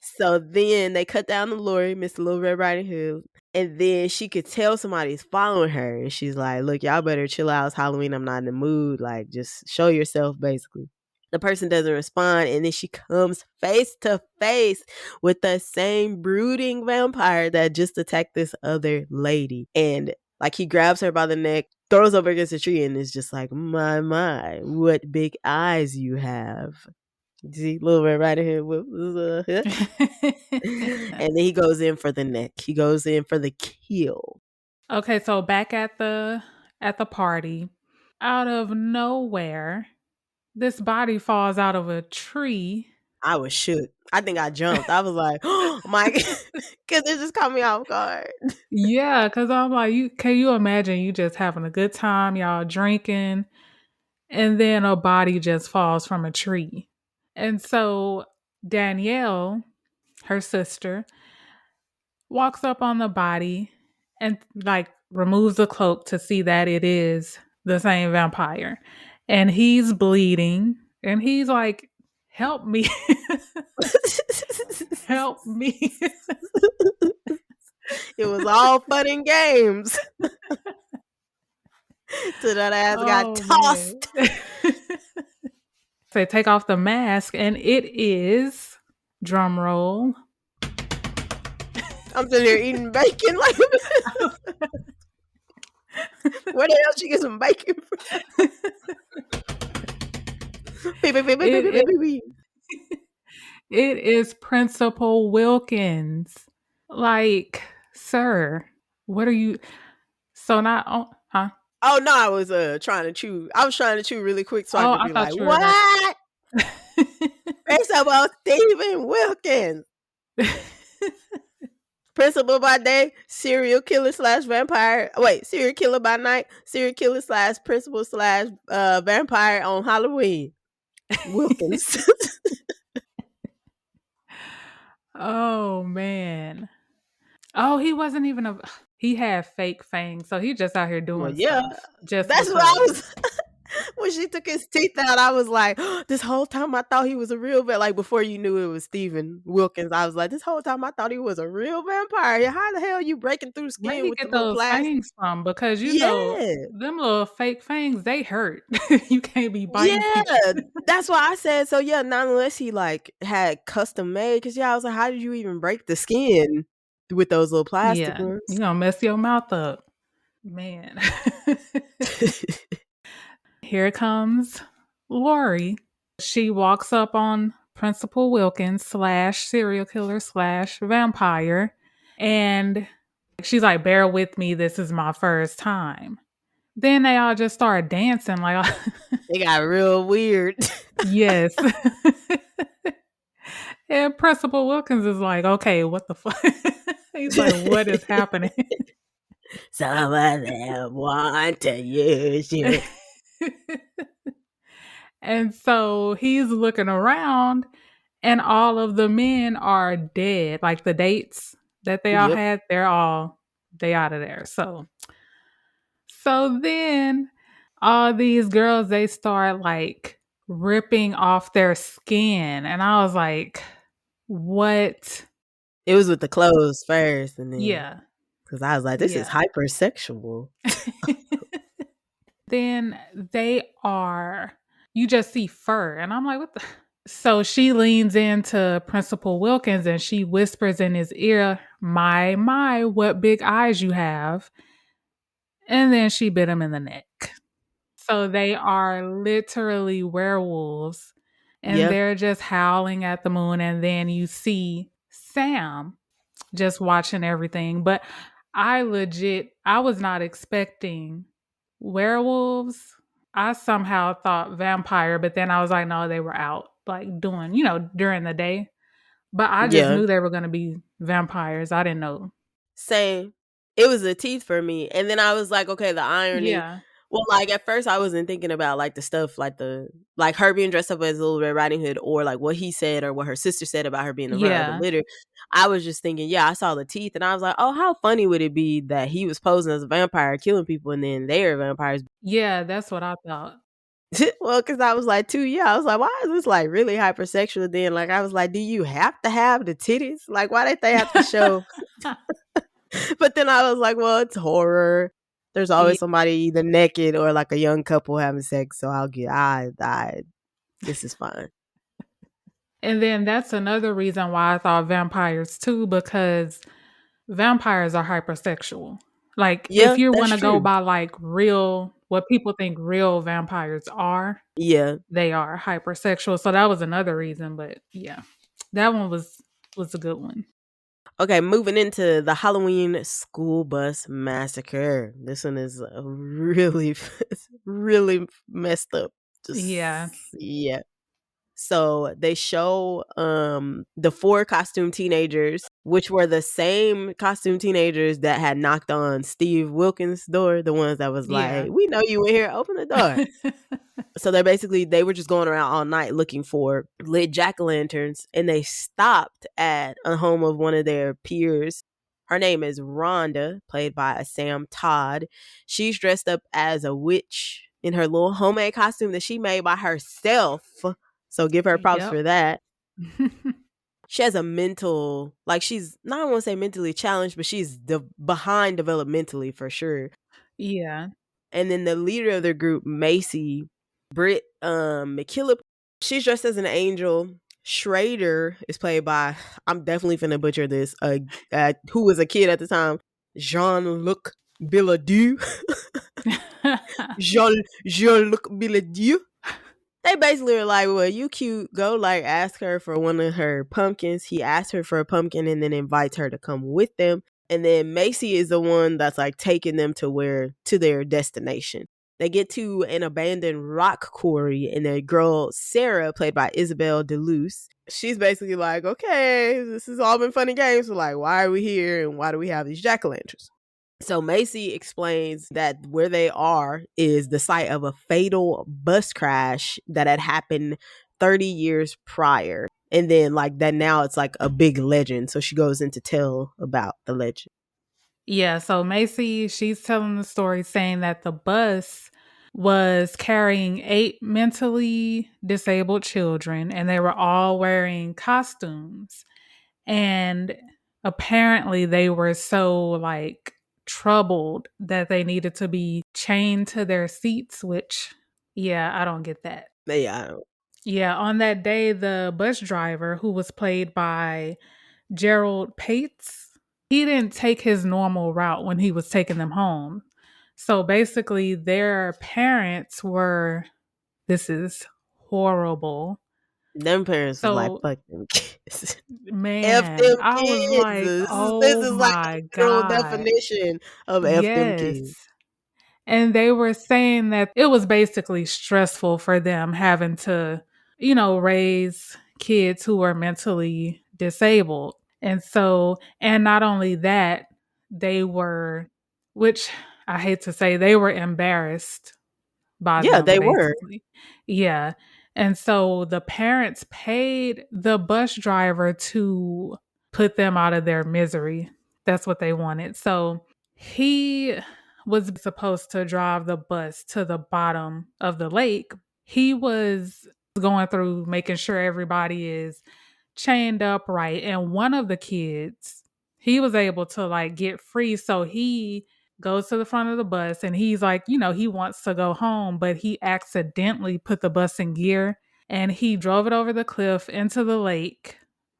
So then they cut down the Lori, Miss Little Red Riding Hood. And then she could tell somebody's following her. And she's like, look, y'all better chill out. It's Halloween. I'm not in the mood. Like, just show yourself, basically. The person doesn't respond. And then she comes face to face with the same brooding vampire that just attacked this other lady. And like he grabs her by the neck, throws over against a tree, and is just like, my, what big eyes you have. See, Little Red Riding Hood. And then he goes in for the neck. He goes in for the kill. Okay, so back at the party, out of nowhere, this body falls out of a tree. I was shook. I think I jumped. I was like, oh my God. Because it just caught me off guard. Yeah, because I'm like, can you imagine you just having a good time, y'all drinking, and then a body just falls from a tree? And so Danielle, her sister, walks up on the body and like removes the cloak to see that it is the same vampire. And he's bleeding and he's like, help me. Help me. It was all fun and games. So that ass got tossed. So they take off the mask and it is, drum roll, I'm sitting here eating bacon. Like, where the hell she get some bacon from? It is Principal Wilkins. Like, sir, what are you? So not, huh? Oh no, I was trying to chew. I was trying to chew really quick so I could be like, you were what? Principal Stephen Wilkins. Principal by day, serial killer / vampire. Wait, serial killer by night, serial killer / principal / vampire on Halloween. Wilkins. Oh man. Oh, he wasn't even he had fake fangs, so he just out here doing stuff. Just that's because. what I was. When she took his teeth out, I was like, oh, this whole time I thought he was a real like before you knew it was Stephen Wilkins, I was like, this whole time I thought he was a real vampire. How the hell are you breaking through skin? Where he with get the those fangs from? Because you know them little fake fangs, they hurt. You can't be biting people. That's why I said so. Yeah, not unless he like had custom made. Because I was like, how did you even break the skin with those little plastic ones? You gonna mess your mouth up, man. Here comes Lori. She walks up on Principal Wilkins / serial killer / vampire. And she's like, bear with me. This is my first time. Then they all just start dancing. Like they got real weird. Yes. And Principal Wilkins is like, okay, what the fuck? He's like, what is happening? Some of them want to use you. And so he's looking around, and all of the men are dead. Like the dates that they all Yep. had, they out of there. So then all these girls, they start like ripping off their skin. And I was like, what? It was with the clothes first, and then Yeah. because I was like, this is Yeah. hypersexual. Then you just see fur. And I'm like, what the? So she leans into Principal Wilkins and she whispers in his ear, my, what big eyes you have. And then she bit him in the neck. So they are literally werewolves and Yep. they're just howling at the moon. And then you see Sam just watching everything. But I was not expecting werewolves. I somehow thought vampire, but then I was like, no, they were out like doing, during the day. But I just Yeah. knew they were going to be vampires. I didn't know. Same. It was the teeth for me. And then I was like, okay, the irony. Yeah. Well, like at first I wasn't thinking about like the stuff like her being dressed up as Little Red Riding Hood or like what he said or what her sister said about her being around the Yeah. litter. I was just thinking, yeah, I saw the teeth and I was like, oh, how funny would it be that he was posing as a vampire killing people and then they're vampires. Yeah, that's what I thought. Well, because I was like, too, yeah, I was like, why is this like really hypersexual? Then, like, I was like, do you have to have the titties? Like, why did they have to show? But then I was like, well, it's horror. There's always somebody either naked or like a young couple having sex. So this is fine. And then that's another reason why I thought vampires too, because vampires are hypersexual. Like Yeah, if you want that's to go true. by like what people think real vampires are, Yeah. they are hypersexual. So that was another reason. But yeah, that one was a good one. Okay, moving into the Halloween school bus massacre. This one is really, really messed up. Yeah. Yeah. So they show the 4 costume teenagers, which were the same costume teenagers that had knocked on Steve Wilkins' door, the ones that was Yeah. like, we know you in here, open the door. So they were just going around all night looking for lit jack-o'-lanterns, and they stopped at a home of one of their peers. Her name is Rhonda, played by Sam Todd. She's dressed up as a witch in her little homemade costume that she made by herself. So give her props Yep. for that. She has a mental, like she's not, I want to say mentally challenged, but she's behind developmentally for sure. Yeah. And then the leader of the group, Macy, Britt McKillop, she's dressed as an angel. Schrader is played by, I'm definitely finna butcher this, who was a kid at the time, Jean-Luc Billadieu. Jean-Luc Billadieu. They basically were like, well, you cute, go like ask her for one of her pumpkins. He asked her for a pumpkin and then invites her to come with them. And then Macy is the one that's like taking them to their destination. They get to an abandoned rock quarry, and their girl Sarah, played by Isabel DeLuce, she's basically like, okay, this has all been fun and games. So like, why are we here and why do we have these jack-o'-lanterns? So Macy explains that where they are is the site of a fatal bus crash that had happened 30 years prior. And then like that now it's like a big legend. So she goes in to tell about the legend. Yeah, so Macy, she's telling the story saying that the bus was carrying 8 mentally disabled children and they were all wearing costumes. And apparently they were so like troubled that they needed to be chained to their seats, which yeah, I don't get that. Yeah, I don't. Yeah, on that day the bus driver, who was played by Gerald Pates, he didn't take his normal route when he was taking them home. So basically their parents were, this is horrible. Them parents was like, So fuck them kids. F man, them I was kids. like, This oh is like the my literal God. definition of F them Yes. kids. And they were saying that it was basically stressful for them having to, raise kids who are mentally disabled. And so, and not only that, they were which I hate to say, they were embarrassed by Yeah, them, they were. basically. Yeah. And so the parents paid the bus driver to put them out of their misery. That's what they wanted. So he was supposed to drive the bus to the bottom of the lake. He was going through making sure everybody is chained up right. And one of the kids, he was able to like get free. So he goes to the front of the bus and he's like, he wants to go home, but he accidentally put the bus in gear and he drove it over the cliff into the lake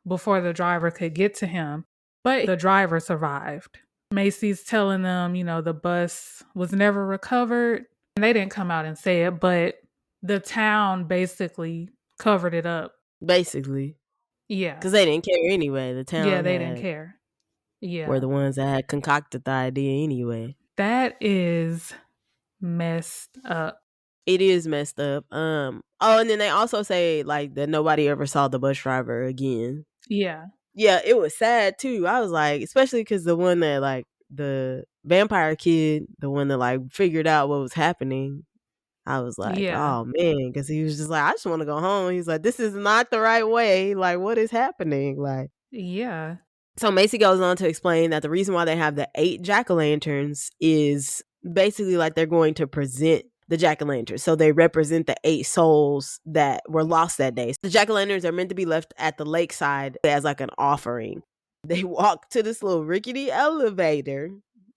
before the driver could get to him. But the driver survived. Macy's telling them, the bus was never recovered. And they didn't come out and say it, but the town basically covered it up. Basically. Yeah. Because they didn't care anyway. The Yeah, town they didn't care. were Yeah. the ones that had concocted the idea anyway. That is messed up. It is messed up. Oh, and then they also say like that nobody ever saw the bus driver again. Yeah. Yeah, it was sad too. I was like, especially because the one that like the vampire kid, the one that like figured out what was happening. I was like, Yeah. oh man, because he was just like, I just want to go home. He's like, this is not the right way. Like, what is happening? Like, Yeah. so Macy goes on to explain that the reason why they have the 8 jack-o'-lanterns is basically like they're going to present the jack-o'-lanterns. So they represent the 8 souls that were lost that day. The jack-o'-lanterns are meant to be left at the lakeside as like an offering. They walk to this little rickety elevator,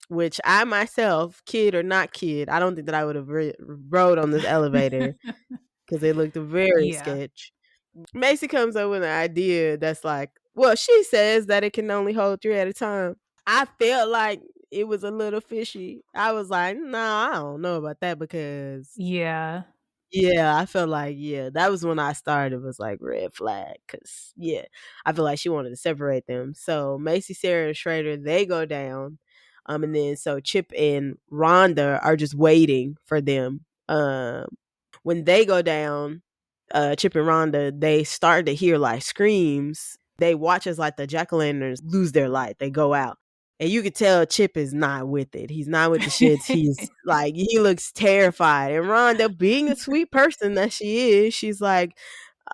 which I myself, kid or not kid, I don't think that I would have rode on this elevator because it looked very Yeah. sketch. Macy comes up with an idea that's like, well, she says that it can only hold 3 at a time. I felt like it was a little fishy. I was like, no, I don't know about that because Yeah. yeah, I felt like, that was when I started, was like red flag. Cause I feel like she wanted to separate them. So Macy, Sarah, and Schrader, they go down. And then so Chip and Rhonda are just waiting for them. When they go down, Chip and Rhonda, they start to hear like screams. They watch as like the jack-o'-lanterns lose their light. They go out. And you could tell Chip is not with it. He's not with the shits. He's like, he looks terrified. And Rhonda, being a sweet person that she is, she's like,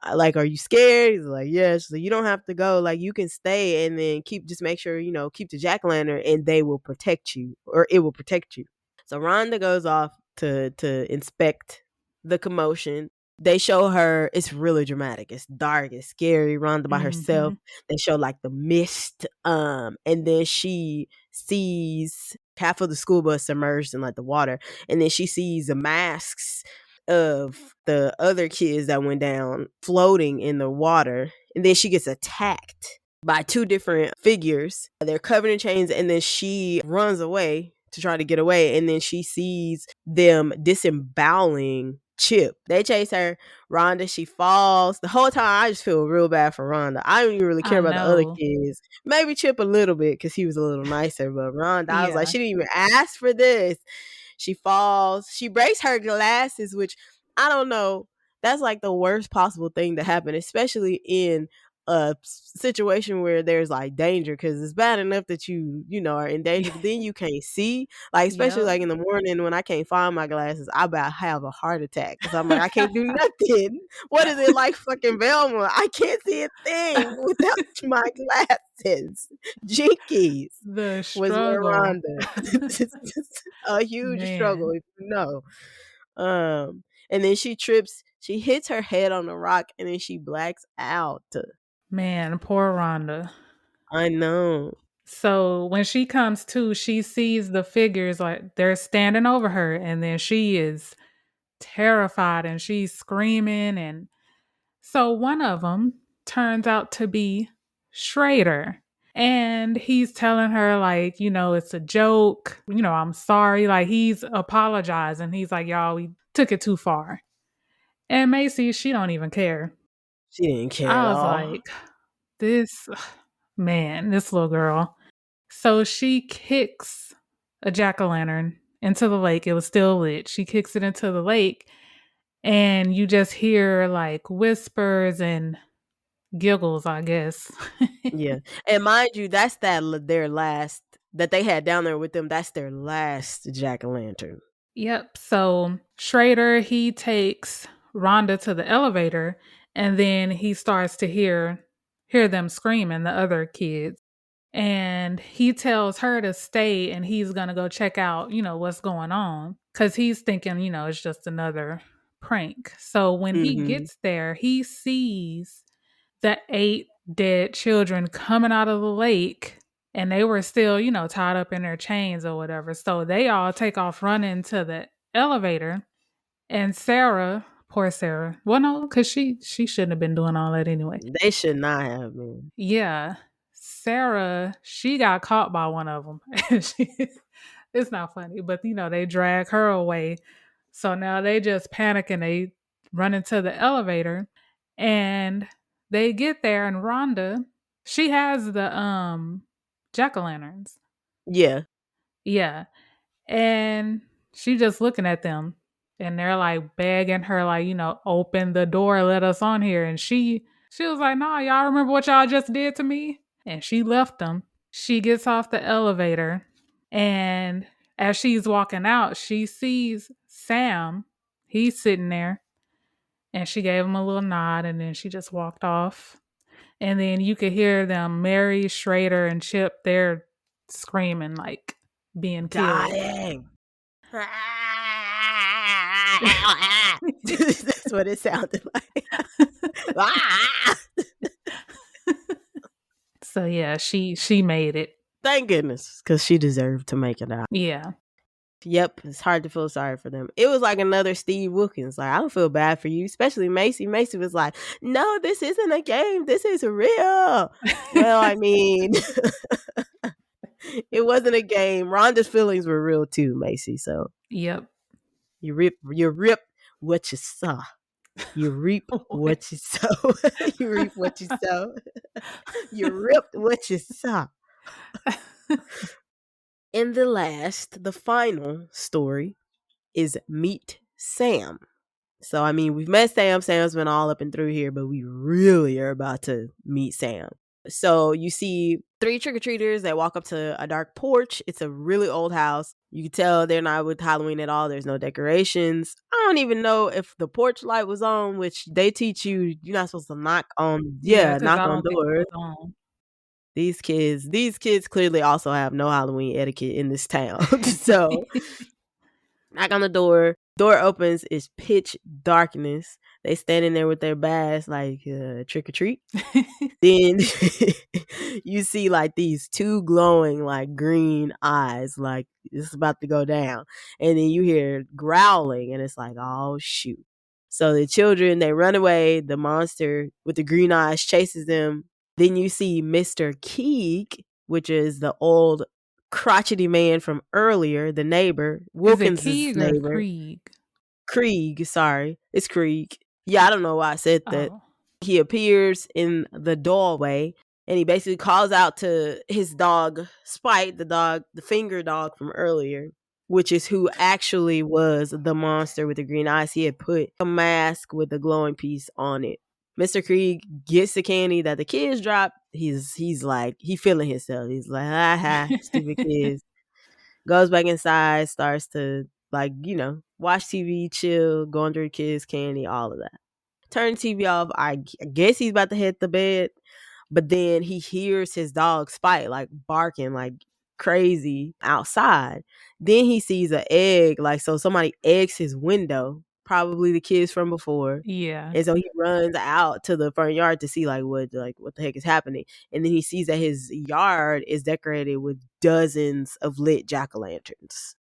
are you scared? He's like, yes. So you don't have to go. Like, you can stay and then just make sure, keep the jack-o'-lantern and they will protect you, or it will protect you. So Rhonda goes off to inspect the commotion. They show her, it's really dramatic. It's dark, it's scary. Rhonda by herself. They show like the mist. And then she sees half of the school bus submerged in like the water. And then she sees the masks of the other kids that went down floating in the water. And then she gets attacked by 2 different figures. They're covered in chains, and then she runs away to try to get away. And then she sees them disemboweling Chip. They chase her. Rhonda, she falls. The whole time, I just feel real bad for Rhonda. I don't even really care about the other kids. Maybe Chip a little bit because he was a little nicer. But Rhonda, I was like, she didn't even ask for this. She falls. She breaks her glasses, which I don't know. That's like the worst possible thing to happen, especially in a situation where there's like danger, because it's bad enough that you are in danger, but then you can't see, like especially like in the morning when I can't find my glasses, I about have a heart attack because I'm like, I can't do nothing. What is it like fucking Velma? I can't see a thing without my glasses. Jinkies The was where struggle. Rhonda. A huge struggle, if you know. And then she trips, she hits her head on the rock, and then she blacks out. Man, poor Rhonda. I know. So when she comes to, she sees the figures like they're standing over her, and then she is terrified and she's screaming. And so one of them turns out to be Schrader. And he's telling her, like, it's a joke. I'm sorry. Like, he's apologizing. He's like, y'all, we took it too far. And Macy, she don't even care. She didn't care I at was all. like, this little girl. So she kicks a jack-o'-lantern into the lake. It was still lit. She kicks it into the lake, and you just hear like whispers and giggles, I guess. Yeah. And mind you, that's their last that they had down there with them, that's their last jack-o'-lantern. Yep. So Schrader, he takes Rhonda to the elevator, and then he starts to hear them screaming, the other kids. And he tells her to stay and he's going to go check out, what's going on. Because he's thinking, it's just another prank. So when he gets there, he sees the 8 dead children coming out of the lake, and they were still, tied up in their chains or whatever. So they all take off running to the elevator, and Sarah, poor Sarah, well, no, because she shouldn't have been doing all that anyway. They should not have been. Yeah. Sarah, she got caught by one of them. It's not funny, but they drag her away. So now they just panic and they run into the elevator, and they get there, and Rhonda, she has the jack-o'-lanterns. Yeah. Yeah. And she just looking at them, and they're like begging her, like, open the door, let us on here. And she was like, nah, y'all remember what y'all just did to me? And she left them. She gets off the elevator, and as she's walking out, she sees Sam. He's sitting there, and she gave him a little nod, and then she just walked off. And then you could hear them, Mary, Schrader, and Chip, they're screaming, like being killed. Dying. That's what it sounded like. So yeah, she made it. Thank goodness, because she deserved to make it out. Yeah. Yep, it's hard to feel sorry for them. It was like another Steve Wilkins. Like, I don't feel bad for you, especially Macy. Macy was like, no, this isn't a game. This is real. Well, I mean, it wasn't a game. Rhonda's feelings were real too, Macy. So Yep. you rip what you saw. You reap what you sow. You reap what you sow. You ripped what you saw. And the final story is Meet Sam. So, I mean, we've met Sam. Sam's been all up and through here, but we really are about to meet Sam. So you see 3 trick-or-treaters that walk up to a dark porch. It's a really old house. You can tell they're not with Halloween at all. There's no decorations. I don't even know if the porch light was on, which they teach you're not supposed to knock on. Yeah, knock on doors. These kids clearly also have no Halloween etiquette in this town. So knock on the door. Door opens. It's pitch darkness. They standing there with their bags like trick or treat. Then you see like these 2 glowing like green eyes, like it's about to go down. And then you hear growling, and it's like, oh shoot. So the children, they run away. The monster with the green eyes chases them. Then you see Mr. Keeg, which is the old crotchety man from earlier, the neighbor. Wilkins' neighbor. Krieg? Krieg, sorry. It's Krieg. Yeah, I don't know why I said that. Oh. He appears in the doorway, and he basically calls out to his dog, Spite, the finger dog from earlier, which is who actually was the monster with the green eyes. He had put a mask with a glowing piece on it. Mr. Krieg gets the candy that the kids dropped. He's like, he feeling himself. He's like, ha ha, stupid kids. Goes back inside, starts to like, watch TV, chill, going through the kids' candy, all of that. Turn the TV off. I guess he's about to hit the bed, but then he hears his dog Spite like barking like crazy outside. Then he sees an egg, like so somebody eggs his window, probably the kids from before. Yeah. And so he runs out to the front yard to see what the heck is happening. And then he sees that his yard is decorated with dozens of lit jack-o'-lanterns.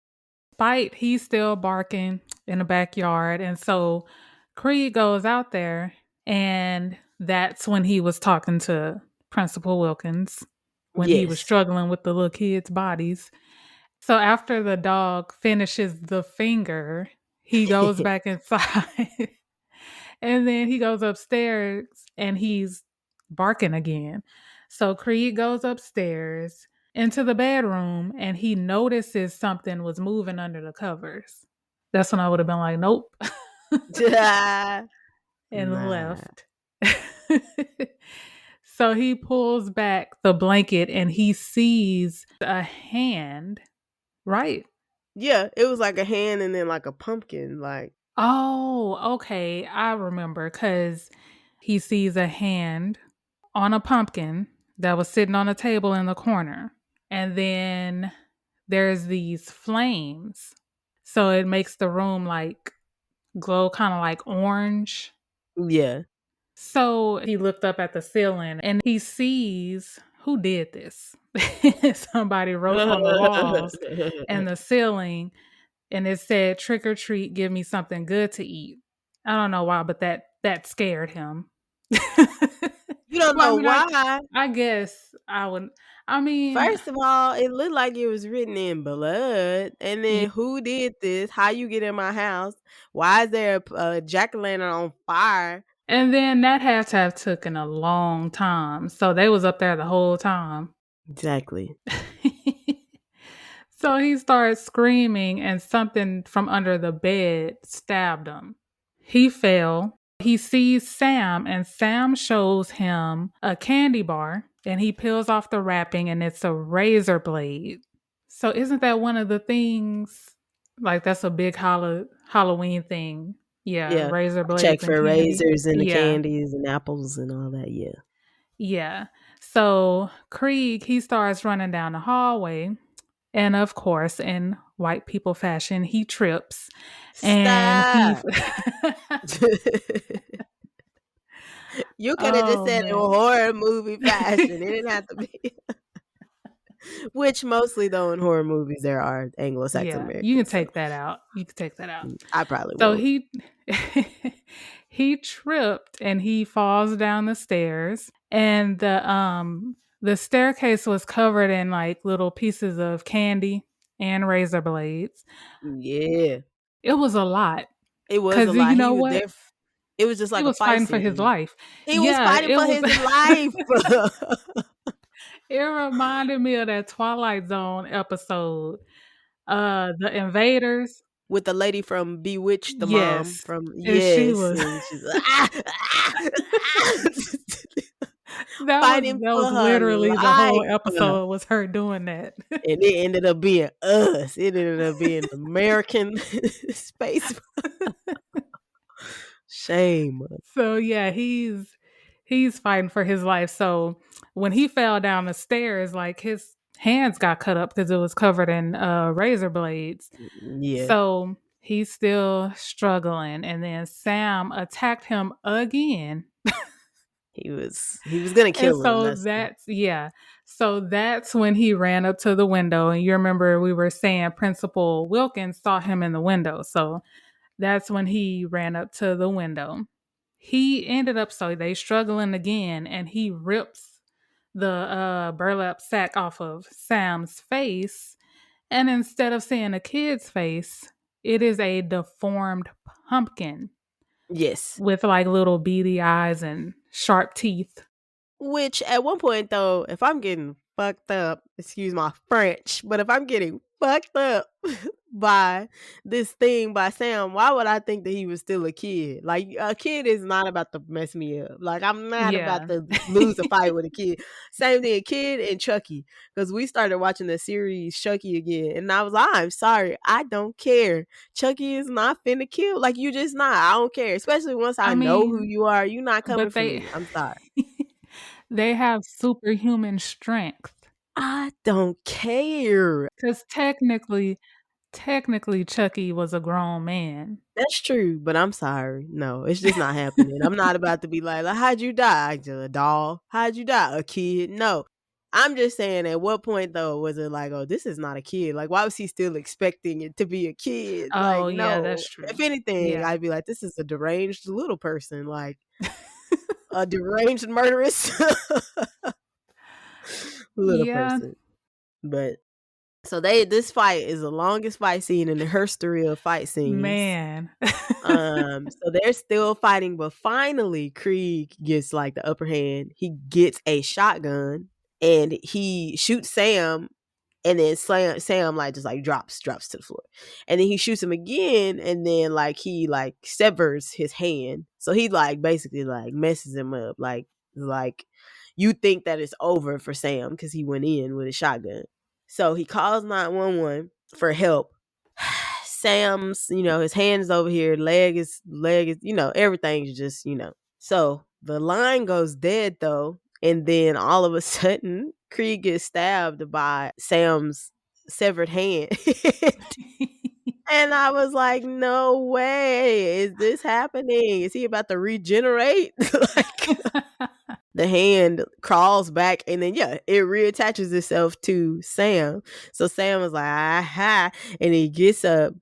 Spite, he's still barking in the backyard. And so Krieg goes out there, and that's when he was talking to Principal Wilkins, when he was struggling with the little kids' bodies. So after the dog finishes the finger, he goes back inside. And then he goes upstairs, and he's barking again. So Krieg goes upstairs into the bedroom, and he notices something was moving under the covers. That's when I would have been like, nope. And left. So he pulls back the blanket and he sees a hand, right? Yeah, it was like a hand and then like a pumpkin, like. Oh, okay. I remember because he sees a hand on a pumpkin that was sitting on a table in the corner. And then there's these flames. So it makes the room like glow kind of like orange. Yeah. So he looked up at the ceiling and he sees who did this. Somebody wrote on the walls and the ceiling, and it said, "Trick or treat, give me something good to eat." I don't know why, but that scared him. You don't Well, I know mean, why. I guess I would. I mean, First of all, it looked like it was written in blood. And yeah. then who did this? How you get in my house? Why is there a jack-o'-lantern on fire? And then that had to have taken a long time. So they was up there the whole time. Exactly. So he started screaming, and something from under the bed stabbed him. He fell. He sees Sam, and Sam shows him a candy bar, and he peels off the wrapping, and it's a razor blade. So isn't that one of the things? Like that's a big Halloween thing. Yeah, Yeah. razor Check blades and for candy. razors and the Yeah, candies and apples and all that. Yeah. yeah. So Krieg, he starts running down the hallway. And of course, in white people fashion, he trips and he. Stop. You could have just Oh, said in man. horror movie fashion. It didn't have to be. Which mostly though in horror movies there are Anglo-Saxon Yeah, you can Americans. So take that out. You can take that out. I probably So won't. he he tripped and he falls down the stairs, and the staircase was covered in like little pieces of candy and razor blades. Yeah. It was a lot It was a because you lot. He know was what? there. It was just He like a was fight fighting for his scene. life. He was Yeah, fighting it for was. his life. It reminded me of that Twilight Zone episode. The invaders. With the lady from Bewitched, the mom Yes. from And she yes, was and she's ah, ah, ah, fighting that for was her literally the life, whole episode was her doing that. and it ended up being us. It ended up being American space. Shame. So yeah, he's fighting for his life. So when he fell down the stairs, like his hands got cut up because it was covered in razor blades. Yeah, So he's still struggling, and then Sam attacked him again. he was gonna And kill him. so That's that's yeah. So that's when he ran up to the window. And you remember we were saying Principal Wilkins saw him in the window. So that's when he ran up to the window. He ended up so they struggling again, and he rips the burlap sack off of Sam's face. And instead of seeing a kid's face, it is a deformed pumpkin yes. with like little beady eyes and sharp teeth. Which at one point though, if I'm getting fucked up, excuse my French, but if I'm getting fucked up by this thing by Sam, why would I think that he was still a kid? Like a kid is not about to mess me up. Like I'm not about Yeah. to lose a fight with a kid. Same thing, a kid and Chucky. Because we started watching the series Chucky again. And I was like, I'm sorry, I don't care. Chucky is not finna kill. Like you just not. I don't care. Especially once I I know who mean, you are. You not coming but for me. I'm sorry. they have superhuman strength. I don't care. Because technically, Chucky was a grown man. That's true, but I'm sorry. No, it's just not happening. I'm not about to be like, how'd you die? A doll. How'd you die? A kid. No. I'm just saying at what point though was it like, oh, this is not a kid? Like, why was he still expecting it to be a kid? Like, Oh, yeah, no. that's If true. anything, Yeah. I'd be like, this is a deranged little person, like a deranged murderous little Yeah, person. But so this fight is the longest fight scene in the history of fight scenes. man. So they're still fighting, but finally Krieg gets like the upper hand. He gets a shotgun and he shoots Sam, and then Sam like just like drops to the floor. And then he shoots him again, and then like he like severs his hand. So he like basically like messes him up, like you think that it's over for Sam because he went in with a shotgun. So he calls 911 for help. Sam's, his hand is over here, leg is, everything's just, So the line goes dead though, and then all of a sudden, Krieg gets stabbed by Sam's severed hand. And I was like, no way. Is this happening? Is he about to regenerate? The hand crawls back and then, it reattaches itself to Sam. So Sam was like, aha. And he gets up.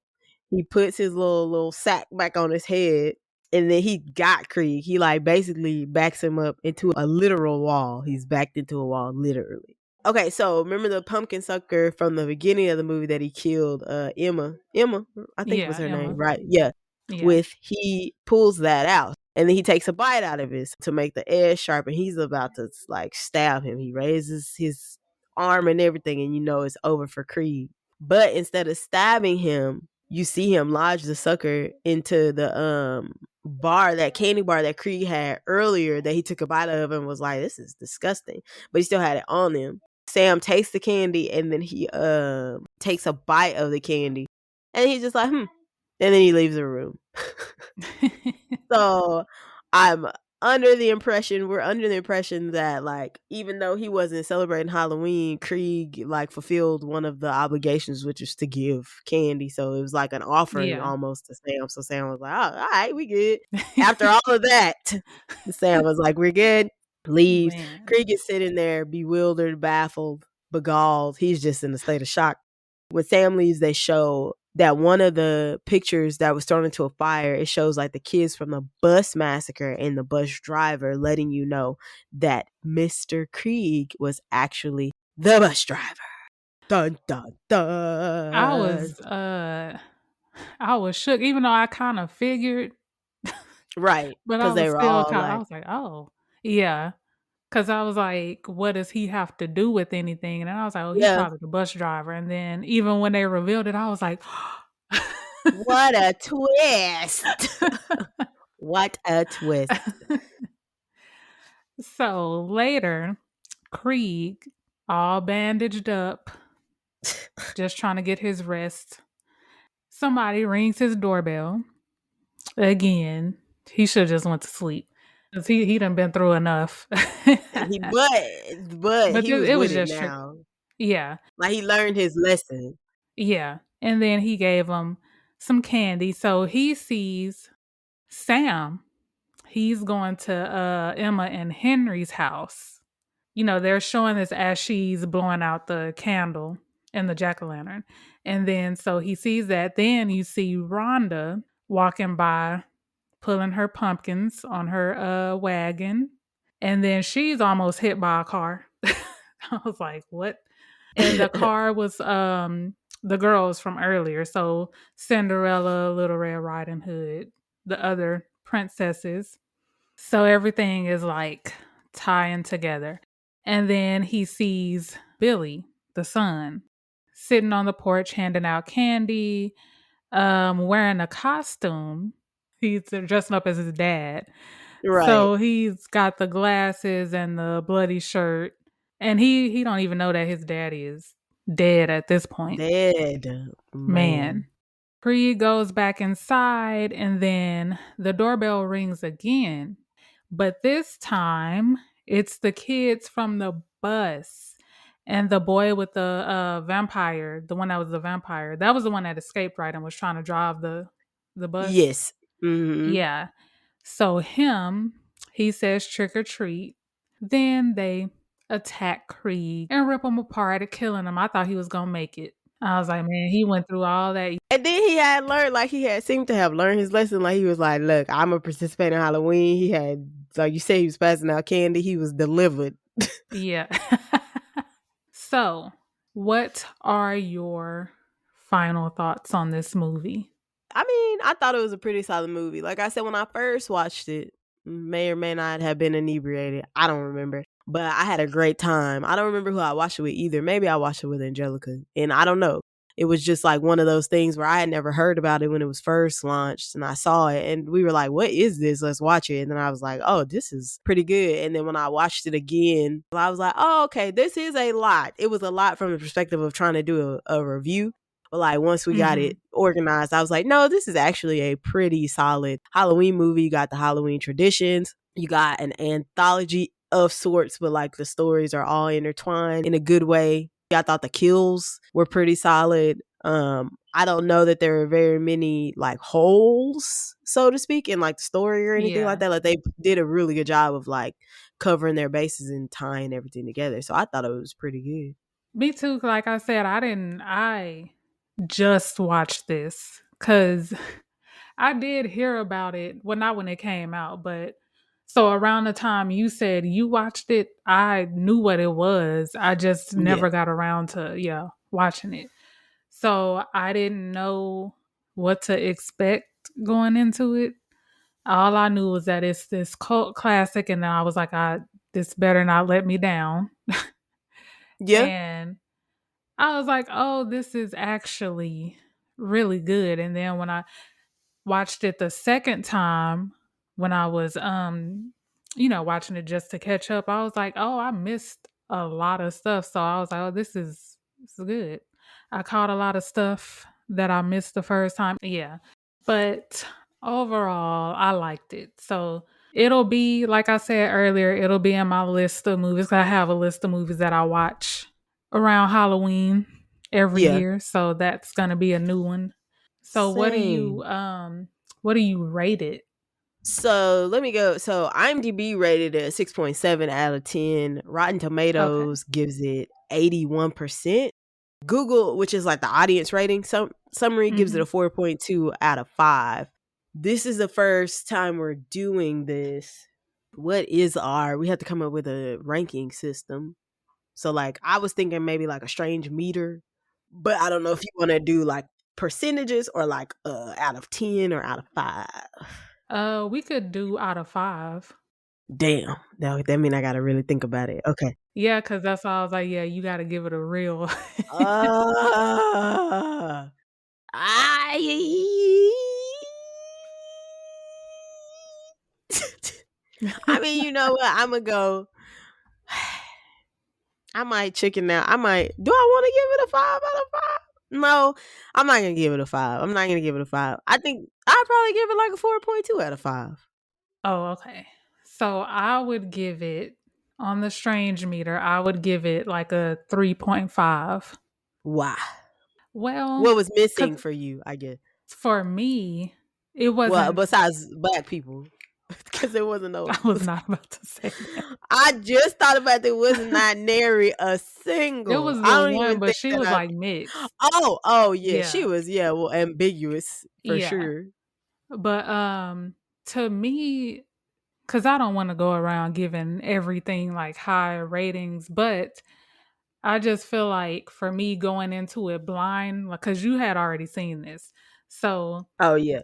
He puts his little sack back on his head. And then he got Krieg. He basically backs him up into a literal wall. He's backed into a wall, literally. Okay, so remember the pumpkin sucker from the beginning of the movie that he killed, Emma, I think was her name, right? Yeah. He pulls that out, and then he takes a bite out of it to make the edge sharp, and he's about to stab him. He raises his arm and everything, and it's over for Krieg. But instead of stabbing him, you see him lodge the sucker into the that candy bar that Krieg had earlier that he took a bite of and was like, this is disgusting. But he still had it on him. Sam tastes the candy and then he takes a bite of the candy and he's just like, and then he leaves the room. So we're under the impression that even though he wasn't celebrating Halloween, Krieg fulfilled one of the obligations, which was to give candy. So it was like an offering almost to Sam. So Sam was like, oh, all right, we good. After all of that, Sam was like, we're good. Leaves. Man. Krieg is sitting there bewildered, baffled, beguiled. He's just in a state of shock. When Sam leaves, they show that one of the pictures that was thrown into a fire, it shows the kids from the bus massacre and the bus driver, letting you know that Mr. Krieg was actually the bus driver. Dun dun dun. I was shook, even though I kind of figured. Right. But I was still I was like, oh, yeah. Because I was like, what does he have to do with anything? And then I was like, oh, he's probably the bus driver. And then even when they revealed it, I was like, what a twist. What a twist. So later, Krieg, all bandaged up, just trying to get his rest. Somebody rings his doorbell. Again, he should have just went to sleep. Because he done been through enough. But he was just now. Yeah. He learned his lesson. Yeah. And then he gave him some candy. So he sees Sam. He's going to Emma and Henry's house. They're showing this as she's blowing out the candle in the jack-o'-lantern. And then so he sees that. Then you see Rhonda walking by, pulling her pumpkins on her wagon. And then she's almost hit by a car. I was like, what? And the car was the girls from earlier. So Cinderella, Little Red Riding Hood, the other princesses. So everything is tying together. And then he sees Billy, the son, sitting on the porch handing out candy, wearing a costume. He's dressing up as his dad. Right. So he's got the glasses and the bloody shirt. And he don't even know that his daddy is dead at this point. Dead. Man. Krieg goes back inside and then the doorbell rings again. But this time it's the kids from the bus. And the boy with the vampire, the one that was the vampire, that was the one that escaped, right, and was trying to drive the bus? Yes. Mm-hmm. Yeah. So he says trick or treat. Then they attack Krieg and rip him apart, killing him. I thought he was going to make it. I was like, man, he went through all that. And then he had learned, he had seemed to have learned his lesson. He was like, look, I'm a participant in Halloween. He had, like you say, he was passing out candy. He was delivered. Yeah. So, what are your final thoughts on this movie? I mean, I thought it was a pretty solid movie. Like I said, when I first watched it, may or may not have been inebriated. I don't remember. But I had a great time. I don't remember who I watched it with either. Maybe I watched it with Angelica. And I don't know. it was just like one of those things where I had never heard about it when it was first launched, and I saw it and we were like, what is this? Let's watch it. And then I was like, oh, this is pretty good. And then when I watched it again, I was like, oh, okay, this is a lot. It was a lot from the perspective of trying to do a review. But like once we got it organized, I was like, no, this is actually a pretty solid Halloween movie. You got the Halloween traditions. You got an anthology of sorts, but like the stories are all intertwined in a good way. I thought the kills were pretty solid. I don't know that there are very many like holes, so to speak, in like the story or anything like that. Like they did a really good job of like covering their bases and tying everything together. So I thought it was pretty good. Me too. Like I said, I just watched this because I did hear about it. Well, not when it came out, but so around the time you said you watched it, I knew what it was. I just Yeah. never got around to, watching it. So I didn't know what to expect going into it. All I knew was that it's this cult classic, and then I was like, this better not let me down. Yeah. And I was like, oh, this is actually really good. And then when I watched it the second time, when I was watching it just to catch up, I was like, oh, I missed a lot of stuff. So I was like, oh, this is good. I caught a lot of stuff that I missed the first time. Yeah. But overall, I liked it. So it'll be, like I said earlier, it'll be in my list of movies. I have a list of movies that I watch around Halloween every Yeah. year. So that's gonna be a new one. So Same. what do you rate it? So let me go. So IMDb rated it a 6.7 out of 10. Rotten Okay. Tomatoes gives it 81%. Google, which is like the audience rating summary, gives it a 4.2 out of 5. This is the first time we're doing this. We have to come up with a ranking system. So like I was thinking maybe like a strange meter, but I don't know if you want to do like percentages or like out of 10 or out of 5. We could do out of 5. Damn. Now that means I gotta really think about it. Okay. Yeah, because that's why I was like, yeah, you got to give it a real. I I mean, you know what? I'm gonna go. I might chicken out. Do I want to give it a 5 out of 5? No, I'm not gonna give it a 5. I'm not gonna give it a 5. I think I'd probably give it like a 4.2 out of 5. Oh, okay. So I would give it on the strange meter. I would give it like a 3.5. Why? Well, What was missing because for you? I guess. for me, it Well, wasn't. besides black people, because there wasn't no. I was not about to say that. I just thought about there was not nary a It single. was I the don't one, even but think she that was I. like mixed. Oh yeah, she Yeah, was well ambiguous for yeah. sure. But to me, because I don't want to go around giving everything like high ratings, but I just feel like for me going into it blind, like because you had already seen this, so Oh yeah,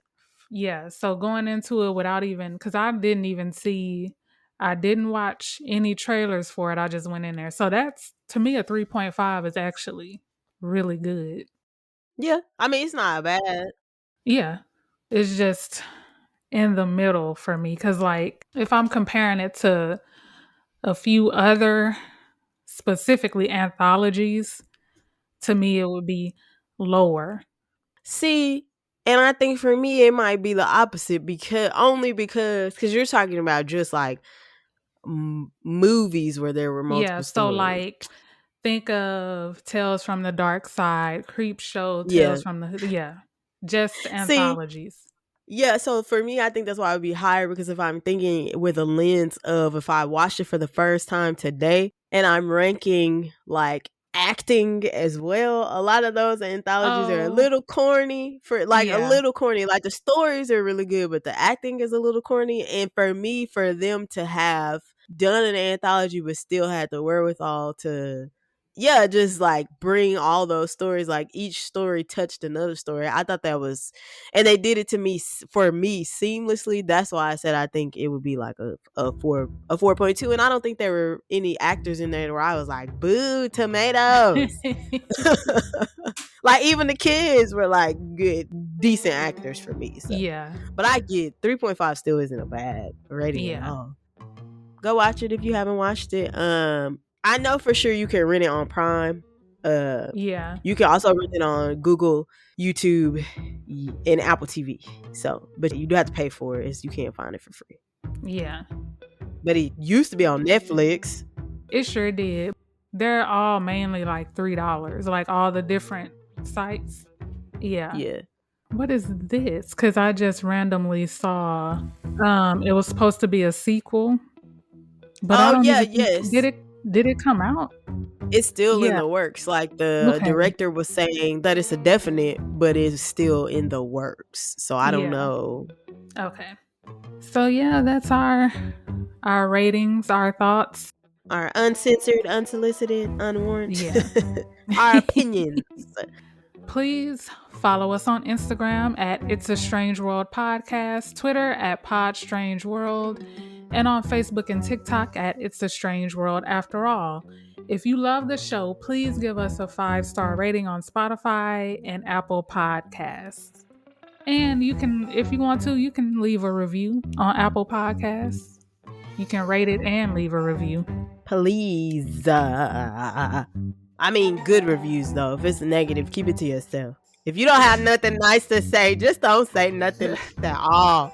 yeah, so going into it without even, because I didn't watch any trailers for it. I just went in there, so that's to me a 3.5 is actually really good. yeah. I mean, it's not bad. Yeah, it's just in the middle for me because like if I'm comparing it to a few other specifically anthologies, to me it would be lower. See, and I think for me it might be the opposite because you're talking about just like movies where there were Yeah, multiple so stories. like think of Tales from the Dark Side, Creep Show, Yeah. Tales from the just See, anthologies. yeah, so for me, I think that's why it would be higher because if I'm thinking with a lens of if I watched it for the first time today and I'm ranking like acting as well, a lot of those anthologies are a Oh, little corny yeah. Like the stories are really good, but the acting is a little corny. And for me, for them to have done an anthology but still had the wherewithal to yeah, just like bring all those stories, like each story touched another story. I thought that was, and they did it to me for me seamlessly. That's why I said I think it would be like a 4.2. And I don't think there were any actors in there where I was like, boo, tomatoes. Like even the kids were like good, decent actors for me. So. Yeah. But I get 3.5 still isn't a bad rating at all. Go watch it if you haven't watched it. I know for sure you can rent it on Prime. Yeah. You can also rent it on Google, YouTube, and Apple TV. So, but you do have to pay for it. You can't find it for free. Yeah. But it used to be on Netflix. It sure did. They're all mainly like $3, like all the different sites. Yeah. Yeah. What is this? Because I just randomly saw it was supposed to be a sequel. But yes. Did it come out? It's still in the works. Like the director was saying that it's a definite, but it's still in the works. So I don't know. Okay. So yeah, that's our ratings, our thoughts. Our uncensored, unsolicited, unwarranted. Yeah. Our opinions. Please follow us on Instagram at It's a Strange World Podcast, Twitter at Pod Strange World, and on Facebook and TikTok at It's a Strange World After All. If you love the show, please give us a 5-star rating on Spotify and Apple Podcasts. And you can, if you want to, you can leave a review on Apple Podcasts. You can rate it and leave a review. Please. I mean, good reviews, though. If it's negative, keep it to yourself. If you don't have nothing nice to say, just don't say nothing at all.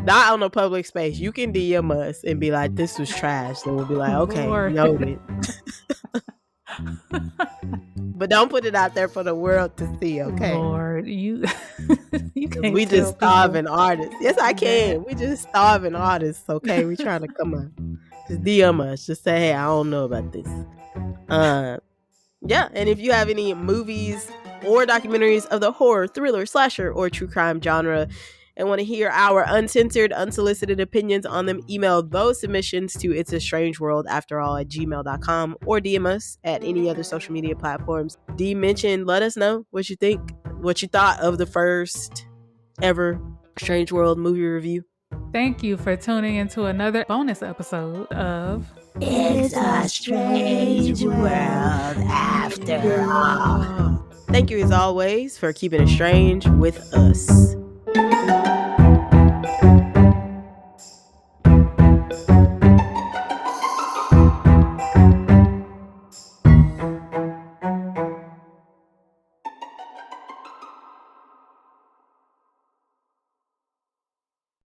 Not on a public space. You can DM us and be like, this was trash. Then we'll be like, okay, noted. But don't put it out there for the world to see, okay? Lord, you can't. We just starving artists. Yes, I can. We just starving artists, okay? We trying to come on. Just DM us. Just say, hey, I don't know about this. Yeah, and if you have any movies or documentaries of the horror, thriller, slasher, or true crime genre and want to hear our uncensored, unsolicited opinions on them, email those submissions to itsastrangeworldafterall@gmail.com or DM us at any other social media platforms. D mentioned, let us know what you think, what you thought of the first ever Strange World movie review. Thank you for tuning into another bonus episode of It's a Strange World After All. Thank you as always for keeping it strange with us.